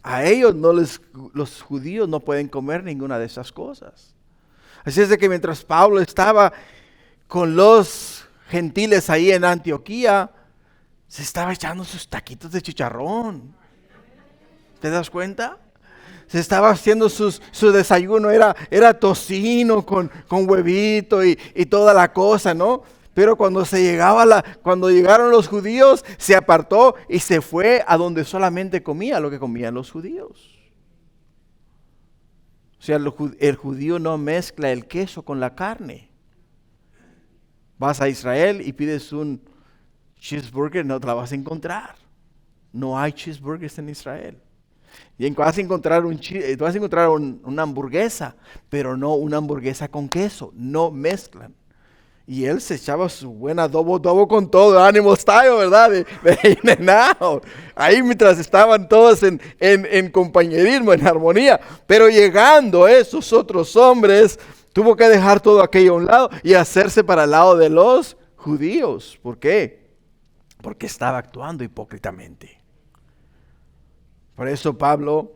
A ellos los judíos no pueden comer ninguna de esas cosas. Así es de que mientras Pablo estaba con los gentiles ahí en Antioquía, se estaba echando sus taquitos de chicharrón. ¿Te das cuenta? Se estaba haciendo su desayuno, era tocino con huevito y toda la cosa, ¿no? Pero cuando llegaron los judíos, se apartó y se fue a donde solamente comía lo que comían los judíos. O sea, el judío no mezcla el queso con la carne. Vas a Israel y pides un cheeseburger, no te la vas a encontrar. No hay cheeseburgers en Israel. Y vas a encontrar una hamburguesa, pero no una hamburguesa con queso. No mezclan. Y él se echaba su buen adobo con todo, ánimo style, ¿verdad? Now. Ahí mientras estaban todos en compañerismo, en armonía. Pero llegando esos otros hombres, tuvo que dejar todo aquello a un lado y hacerse para el lado de los judíos. ¿Por qué? Porque estaba actuando hipócritamente. Por eso Pablo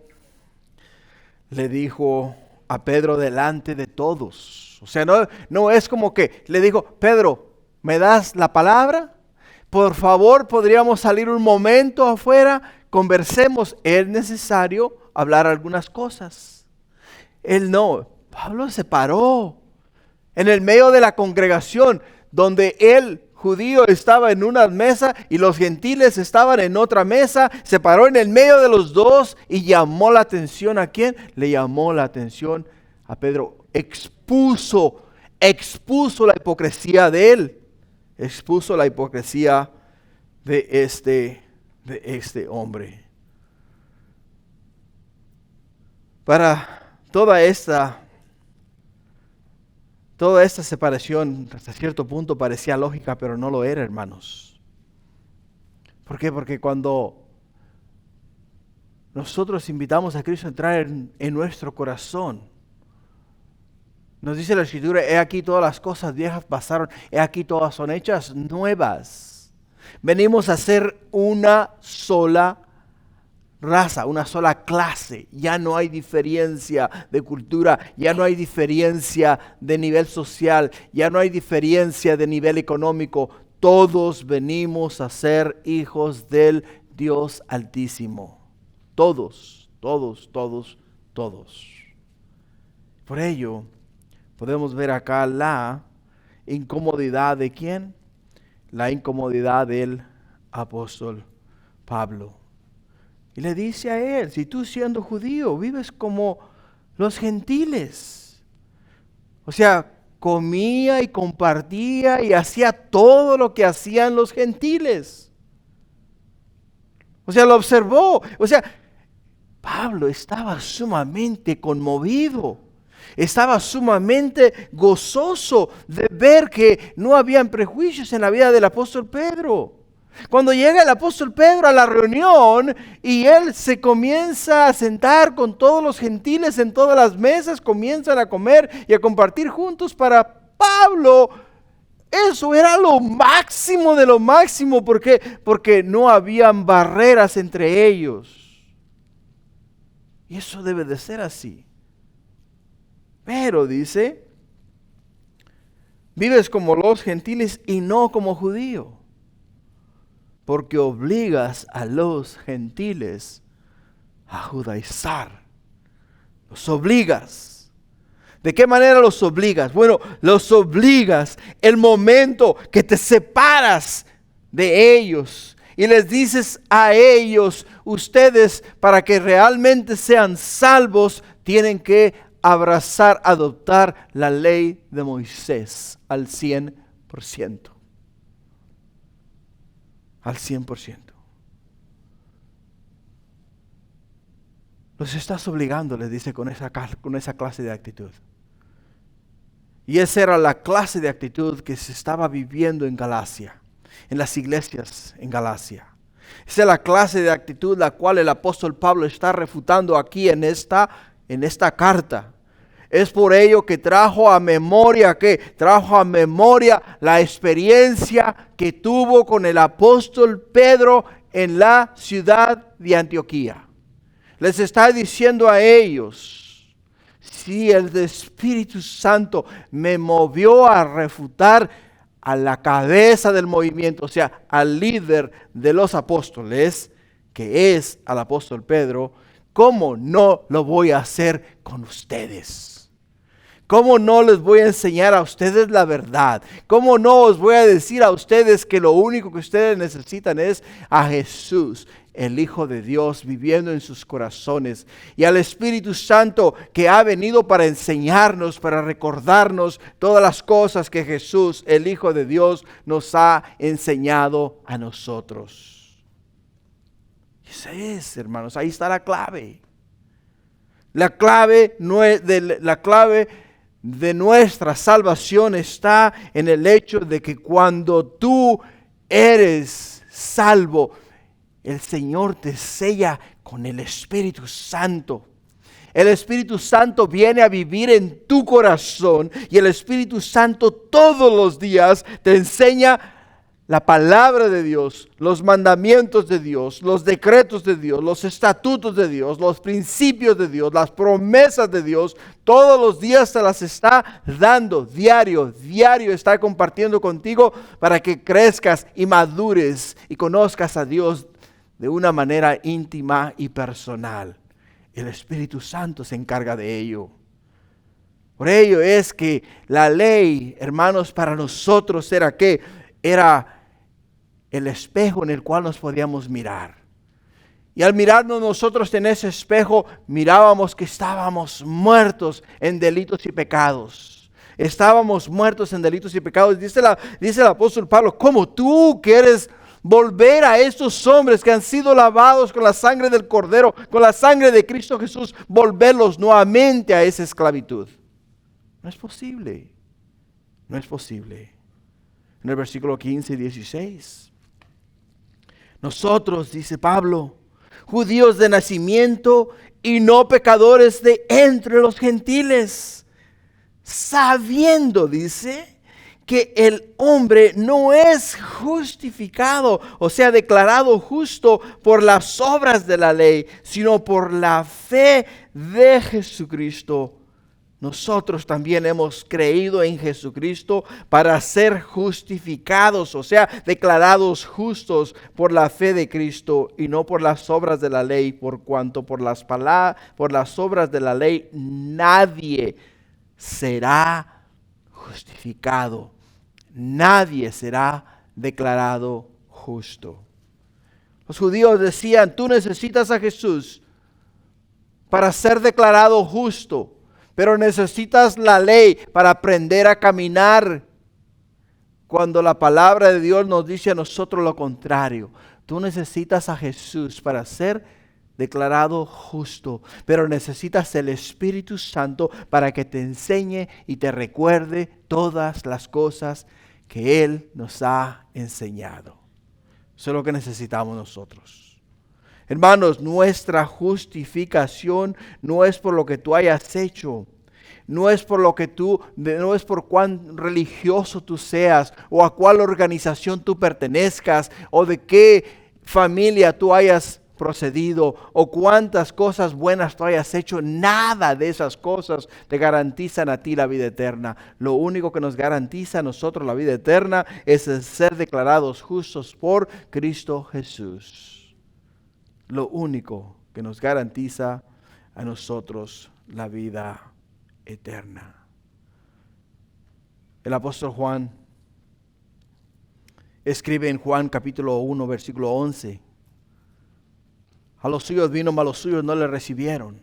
le dijo a Pedro delante de todos. O sea, no es como que le dijo, Pedro, ¿me das la palabra? Por favor, podríamos salir un momento afuera, conversemos. Es necesario hablar algunas cosas. Él no. Pablo se paró en el medio de la congregación, donde el judío estaba en una mesa y los gentiles estaban en otra mesa. Se paró en el medio de los dos y llamó la atención. ¿A quién? Le llamó la atención a Pedro. Expuso la hipocresía de él. Expuso la hipocresía de este hombre. Para toda esta separación, hasta cierto punto parecía lógica, pero no lo era, hermanos. ¿Por qué? Porque cuando nosotros invitamos a Cristo a entrar en nuestro corazón, nos dice la Escritura, he aquí todas las cosas viejas pasaron, he aquí todas son hechas nuevas. Venimos a ser una sola raza, una sola clase. Ya no hay diferencia de cultura, ya no hay diferencia de nivel social, ya no hay diferencia de nivel económico. Todos venimos a ser hijos del Dios Altísimo. Todos. Por ello, podemos ver acá la incomodidad de ¿quién? La incomodidad del apóstol Pablo. Y le dice a él, si tú siendo judío vives como los gentiles. O sea, comía y compartía y hacía todo lo que hacían los gentiles. O sea, lo observó. O sea, Pablo estaba sumamente conmovido. Estaba sumamente gozoso de ver que no habían prejuicios en la vida del apóstol Pedro. Cuando llega el apóstol Pedro a la reunión y él se comienza a sentar con todos los gentiles en todas las mesas, comienzan a comer y a compartir juntos, para Pablo eso era lo máximo de lo máximo. ¿Por qué? Porque no habían barreras entre ellos. Y eso debe de ser así. Pero dice, vives como los gentiles y no como judío, porque obligas a los gentiles a judaizar. Los obligas. ¿De qué manera los obligas? Bueno, los obligas el momento que te separas de ellos y les dices a ellos, ustedes para que realmente sean salvos, tienen que abrazar, adoptar la ley de Moisés al 100%. Al 100%. Los estás obligando, les dice, con esa clase de actitud. Y esa era la clase de actitud que se estaba viviendo en Galacia, en las iglesias en Galacia. Esa es la clase de actitud la cual el apóstol Pablo está refutando aquí en esta carta. Es por ello que trajo a memoria la experiencia que tuvo con el apóstol Pedro en la ciudad de Antioquía. Les está diciendo a ellos, si el Espíritu Santo me movió a refutar a la cabeza del movimiento, o sea, al líder de los apóstoles, que es al apóstol Pedro, ¿cómo no lo voy a hacer con ustedes? ¿Cómo no les voy a enseñar a ustedes la verdad? ¿Cómo no os voy a decir a ustedes que lo único que ustedes necesitan es a Jesús, el Hijo de Dios, viviendo en sus corazones, y al Espíritu Santo que ha venido para enseñarnos, para recordarnos todas las cosas que Jesús, el Hijo de Dios, nos ha enseñado a nosotros? Esa es, hermanos, ahí está la clave. La clave de nuestra salvación está en el hecho de que cuando tú eres salvo, el Señor te sella con el Espíritu Santo. El Espíritu Santo viene a vivir en tu corazón y el Espíritu Santo todos los días te enseña la palabra de Dios, los mandamientos de Dios, los decretos de Dios, los estatutos de Dios, los principios de Dios, las promesas de Dios. Todos los días te las está dando, diario está compartiendo contigo para que crezcas y madures y conozcas a Dios de una manera íntima y personal. El Espíritu Santo se encarga de ello. Por ello es que la ley, hermanos, para nosotros era ¿qué? Era el espejo en el cual nos podíamos mirar. Y al mirarnos nosotros en ese espejo, mirábamos que estábamos muertos en delitos y pecados. Estábamos muertos en delitos y pecados. Dice el apóstol Pablo, ¿cómo tú quieres volver a estos hombres que han sido lavados con la sangre del Cordero, con la sangre de Cristo Jesús, volverlos nuevamente a esa esclavitud? No es posible. No es posible. En el versículo 15 y 16. Nosotros, dice Pablo, judíos de nacimiento y no pecadores de entre los gentiles, sabiendo, dice, que el hombre no es justificado, o sea, declarado justo por las obras de la ley, sino por la fe de Jesucristo. Nosotros también hemos creído en Jesucristo para ser justificados, o sea, declarados justos por la fe de Cristo y no por las obras de la ley, por cuanto por las obras de la ley nadie será justificado, nadie será declarado justo. Los judíos decían, tú necesitas a Jesús para ser declarado justo. Pero necesitas la ley para aprender a caminar. Cuando la palabra de Dios nos dice a nosotros lo contrario. Tú necesitas a Jesús para ser declarado justo. Pero necesitas el Espíritu Santo para que te enseñe y te recuerde todas las cosas que Él nos ha enseñado. Eso es lo que necesitamos nosotros. Hermanos, nuestra justificación no es por lo que tú hayas hecho, no es por cuán religioso tú seas o a cuál organización tú pertenezcas o de qué familia tú hayas procedido o cuántas cosas buenas tú hayas hecho. Nada de esas cosas te garantizan a ti la vida eterna. Lo único que nos garantiza a nosotros la vida eterna es el ser declarados justos por Cristo Jesús. Lo único que nos garantiza a nosotros la vida eterna. El apóstol Juan escribe en Juan capítulo 1, versículo 11. A los suyos vino, mas los suyos no le recibieron.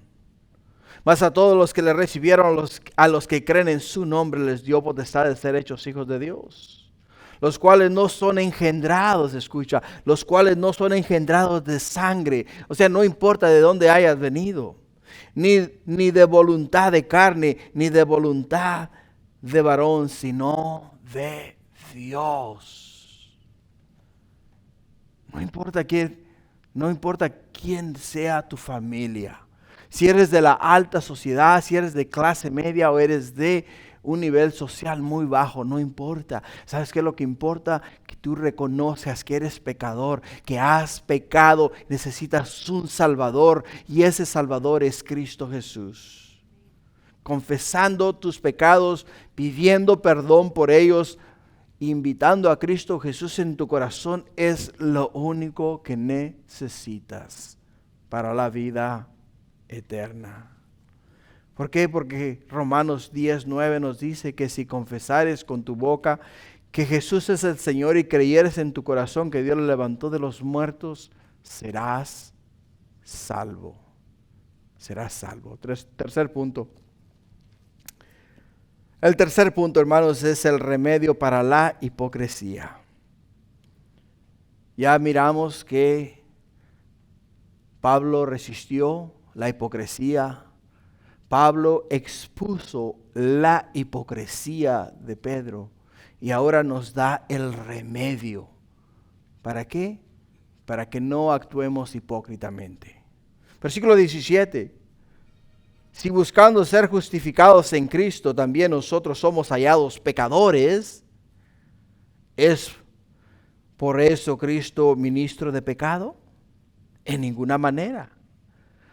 Mas a todos los que le recibieron, a los que creen en su nombre, les dio potestad de ser hechos hijos de Dios. Los cuales no son engendrados, escucha, los cuales no son engendrados de sangre. O sea, no importa de dónde hayas venido, ni de voluntad de carne, ni de voluntad de varón, sino de Dios. No importa quién sea tu familia. Si eres de la alta sociedad, si eres de clase media o eres de un nivel social muy bajo, no importa. ¿Sabes qué es lo que importa? Que tú reconozcas que eres pecador, que has pecado, necesitas un Salvador y ese Salvador es Cristo Jesús. Confesando tus pecados, pidiendo perdón por ellos, invitando a Cristo Jesús en tu corazón es lo único que necesitas para la vida eterna. ¿Por qué? Porque Romanos 10:9 nos dice que si confesares con tu boca que Jesús es el Señor y creyeres en tu corazón que Dios lo levantó de los muertos, serás salvo. Serás salvo. Tercer punto. El tercer punto, hermanos, es el remedio para la hipocresía. Ya miramos que Pablo resistió la hipocresía. Pablo expuso la hipocresía de Pedro y ahora nos da el remedio. ¿Para qué? Para que no actuemos hipócritamente. Versículo 17. Si buscando ser justificados en Cristo también nosotros somos hallados pecadores, ¿es por eso Cristo ministro de pecado? En ninguna manera.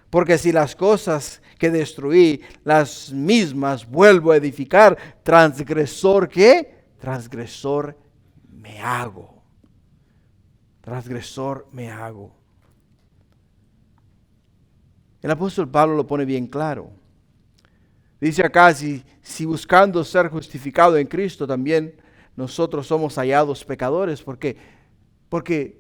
Porque si las cosas que destruí, las mismas vuelvo a edificar, transgresor, ¿qué? Transgresor me hago. Transgresor me hago. El apóstol Pablo lo pone bien claro. Dice acá, si buscando ser justificado en Cristo, también nosotros somos hallados pecadores. Porque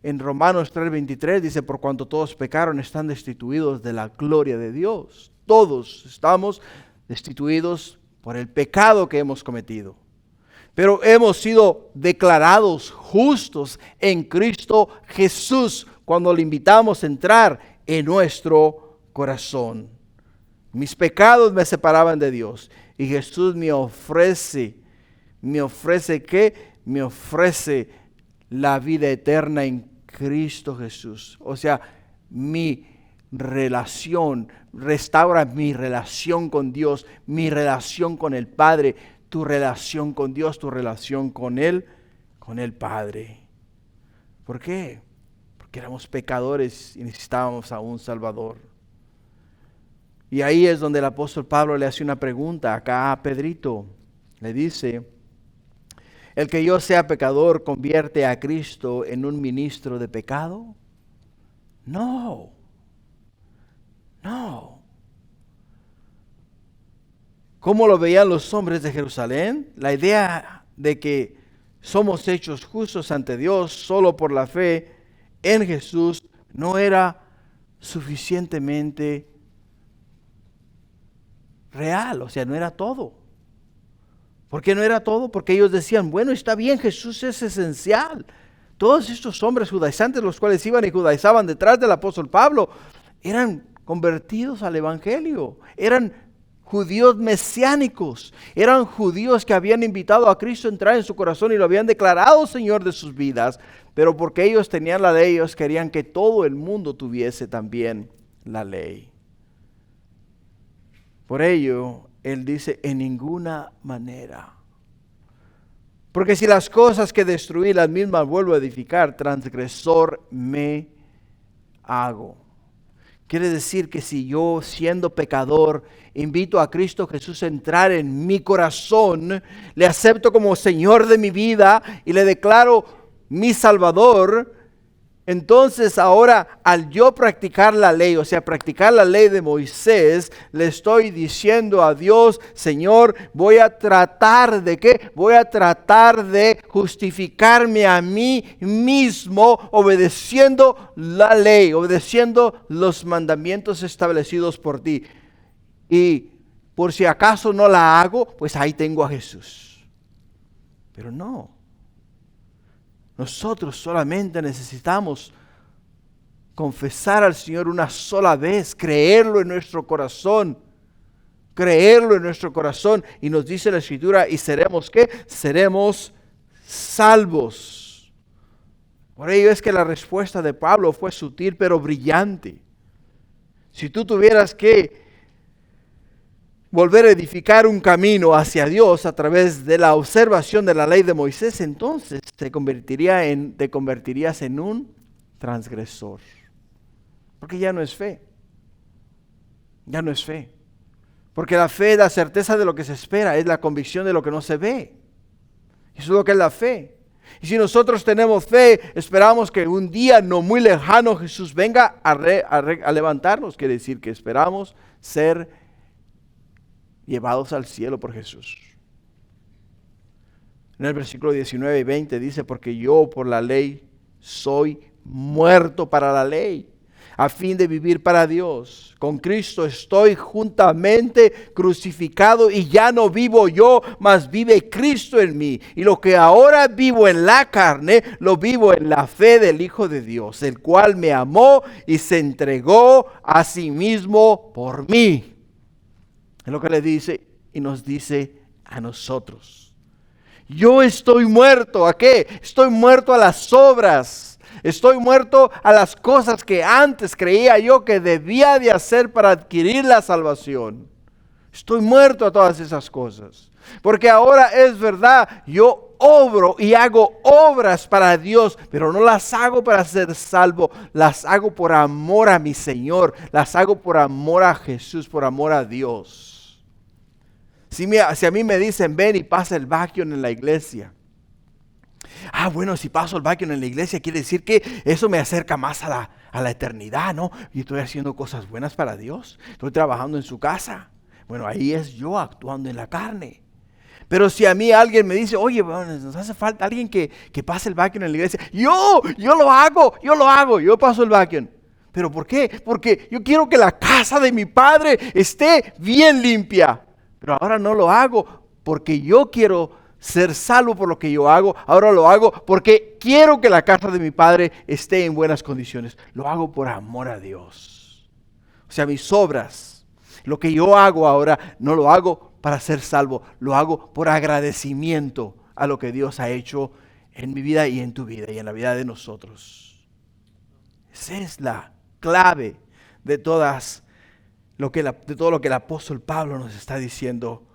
en Romanos 3:23 dice, por cuanto todos pecaron, están destituidos de la gloria de Dios. Todos estamos destituidos por el pecado que hemos cometido. Pero hemos sido declarados justos en Cristo Jesús cuando le invitamos a entrar en nuestro corazón. Mis pecados me separaban de Dios y Jesús me ofrece ¿qué? Me ofrece la vida eterna en Cristo Jesús. O sea, mi relación, restaura mi relación con Dios, mi relación con el Padre, tu relación con Dios, tu relación con el Padre. ¿Por qué? Porque éramos pecadores y necesitábamos a un Salvador. Y ahí es donde el apóstol Pablo le hace una pregunta acá a Pedrito. Le dice, ¿el que yo sea pecador convierte a Cristo en un ministro de pecado? No. ¿Cómo lo veían los hombres de Jerusalén? La idea de que somos hechos justos ante Dios solo por la fe en Jesús no era suficientemente real, o sea, no era todo. ¿Por qué no era todo? Porque ellos decían, bueno, está bien, Jesús es esencial. Todos estos hombres judaizantes, los cuales iban y judaizaban detrás del apóstol Pablo, eran convertidos al evangelio, eran judíos mesiánicos, eran judíos que habían invitado a Cristo a entrar en su corazón y lo habían declarado Señor de sus vidas, pero porque ellos tenían la ley, ellos querían que todo el mundo tuviese también la ley. Por ello, él dice, en ninguna manera. Porque si las cosas que destruí, las mismas vuelvo a edificar, transgresor me hago. Quiere decir que si yo, siendo pecador, invito a Cristo Jesús a entrar en mi corazón, le acepto como Señor de mi vida y le declaro mi Salvador, entonces ahora al yo practicar la ley, o sea, practicar la ley de Moisés, le estoy diciendo a Dios, Señor, voy a tratar de ¿qué? Voy a tratar de justificarme a mí mismo obedeciendo la ley, obedeciendo los mandamientos establecidos por ti. Y por si acaso no la hago, pues ahí tengo a Jesús. Pero no. Nosotros solamente necesitamos confesar al Señor una sola vez, creerlo en nuestro corazón, y nos dice la Escritura, y seremos ¿qué? Seremos salvos. Por ello es que la respuesta de Pablo fue sutil pero brillante. Si tú tuvieras que volver a edificar un camino hacia Dios a través de la observación de la ley de Moisés, entonces te convertirías en un transgresor. Porque ya no es fe. Ya no es fe. Porque la fe es la certeza de lo que se espera, es la convicción de lo que no se ve. Eso es lo que es la fe. Y si nosotros tenemos fe, esperamos que un día no muy lejano Jesús venga a levantarnos. Quiere decir que esperamos ser llevados al cielo por Jesús. En el versículo 19 y 20 dice, porque yo por la ley soy muerto para la ley, a fin de vivir para Dios. Con Cristo estoy juntamente crucificado y ya no vivo yo, mas vive Cristo en mí. Y lo que ahora vivo en la carne, lo vivo en la fe del Hijo de Dios, el cual me amó y se entregó a sí mismo por mí. Es lo que le dice y nos dice a nosotros. Yo estoy muerto, ¿a qué? Estoy muerto a las obras. Estoy muerto a las cosas que antes creía yo que debía de hacer para adquirir la salvación. Estoy muerto a todas esas cosas. Porque ahora es verdad, yo obro y hago obras para Dios, pero no las hago para ser salvo, las hago por amor a mi Señor, las hago por amor a Jesús, por amor a Dios. Si a mí me dicen, ven y pasa el vacuum en la iglesia. Bueno, si paso el vacuum en la iglesia, quiere decir que eso me acerca más a la eternidad, ¿no? Y estoy haciendo cosas buenas para Dios, estoy trabajando en su casa. Bueno, ahí es yo actuando en la carne. Pero si a mí alguien me dice, oye, bueno, nos hace falta alguien que pase el vacuum en la iglesia. Yo lo hago, yo paso el vacuum. ¿Pero por qué? Porque yo quiero que la casa de mi padre esté bien limpia. Pero ahora no lo hago porque yo quiero ser salvo por lo que yo hago. Ahora lo hago porque quiero que la casa de mi padre esté en buenas condiciones. Lo hago por amor a Dios. O sea, mis obras, lo que yo hago ahora, no lo hago para ser salvo. Lo hago por agradecimiento a lo que Dios ha hecho en mi vida y en tu vida y en la vida de nosotros. Esa es la clave de todo lo que el apóstol Pablo nos está diciendo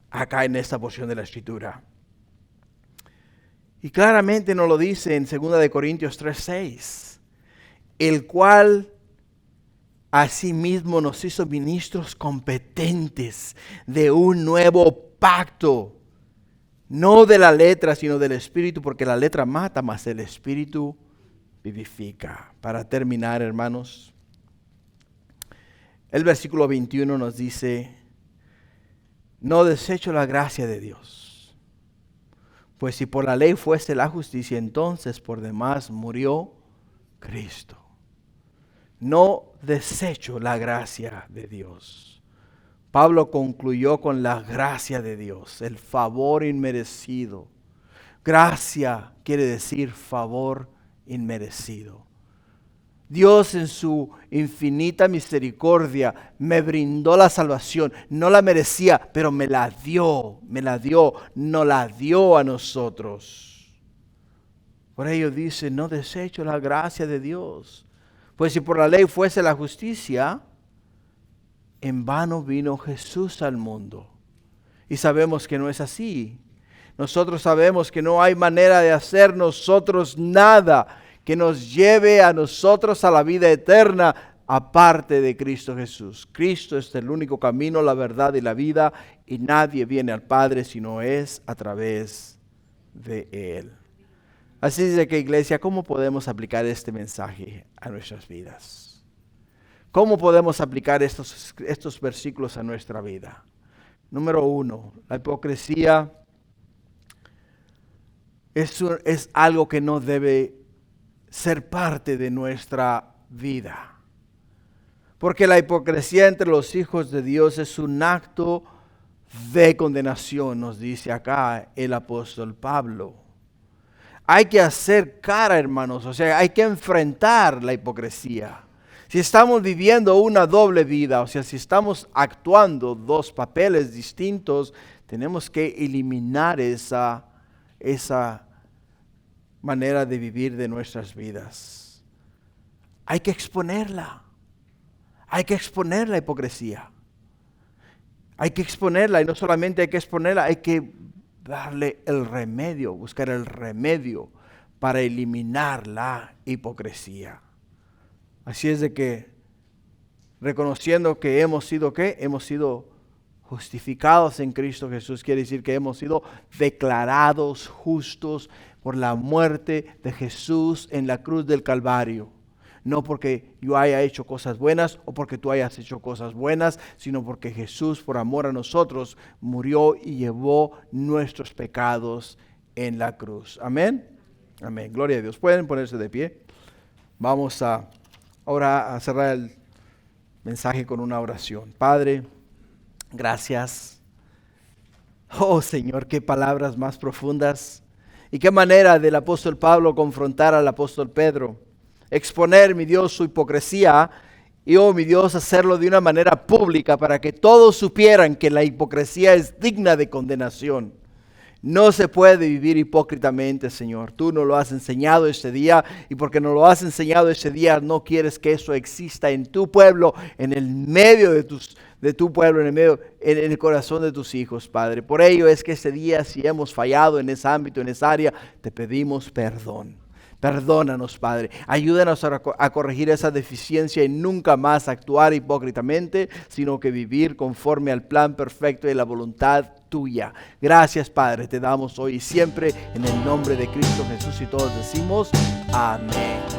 acá en esta porción de la Escritura. Y claramente nos lo dice en 2 Corintios 3:6, el cual asimismo nos hizo ministros competentes de un nuevo pacto, no de la letra, sino del Espíritu, porque la letra mata, mas el Espíritu vivifica. Para terminar, hermanos, el versículo 21 nos dice, no desecho la gracia de Dios, pues si por la ley fuese la justicia, entonces por demás murió Cristo. No desecho la gracia de Dios. Pablo concluyó con la gracia de Dios, el favor inmerecido. Gracia quiere decir favor inmerecido. Dios en su infinita misericordia me brindó la salvación. No la merecía, pero me la dio, nos la dio a nosotros. Por ello dice, no desecho la gracia de Dios. Pues si por la ley fuese la justicia, en vano vino Jesús al mundo. Y sabemos que no es así. Nosotros sabemos que no hay manera de hacer nosotros nada que nos lleve a nosotros a la vida eterna aparte de Cristo Jesús. Cristo es el único camino, la verdad y la vida, y nadie viene al Padre si no es a través de Él. Así es de que, iglesia, ¿cómo podemos aplicar este mensaje a nuestras vidas? ¿Cómo podemos aplicar estos versículos a nuestra vida? Número 1, la hipocresía es algo que no debe ser parte de nuestra vida. Porque la hipocresía entre los hijos de Dios es un acto de condenación, nos dice acá el apóstol Pablo. Hay que hacer cara, hermanos, o sea, hay que enfrentar la hipocresía. Si estamos viviendo una doble vida, o sea, si estamos actuando dos papeles distintos, tenemos que eliminar esa manera de vivir de nuestras vidas. Hay que exponerla. Hay que exponer la hipocresía. Hay que exponerla, y no solamente hay que exponerla, hay que darle el remedio, buscar el remedio para eliminar la hipocresía. Así es de que, reconociendo que hemos sido, ¿qué? Hemos sido justificados en Cristo Jesús, quiere decir que hemos sido declarados justos por la muerte de Jesús en la cruz del Calvario. No porque yo haya hecho cosas buenas o porque tú hayas hecho cosas buenas, sino porque Jesús, por amor a nosotros, murió y llevó nuestros pecados en la cruz. Amén. Amén. Gloria a Dios. Pueden ponerse de pie. Vamos ahora a cerrar el mensaje con una oración. Padre, gracias. Oh Señor, qué palabras más profundas y qué manera del apóstol Pablo confrontar al apóstol Pedro. Exponer, mi Dios, su hipocresía Y oh mi Dios, hacerlo de una manera pública para que todos supieran que la hipocresía es digna de condenación. No se puede vivir hipócritamente, Señor. Tú nos lo has enseñado este día, y porque nos lo has enseñado este día, no quieres que eso exista en tu pueblo, en el medio de tu pueblo, en el corazón de tus hijos, Padre. Por ello es que este día, si hemos fallado en ese ámbito, en esa área, te pedimos perdón. Perdónanos, Padre. Ayúdanos a corregir esa deficiencia y nunca más actuar hipócritamente, sino que vivir conforme al plan perfecto y la voluntad tuya. Gracias, Padre, te damos hoy y siempre en el nombre de Cristo Jesús, y todos decimos amén.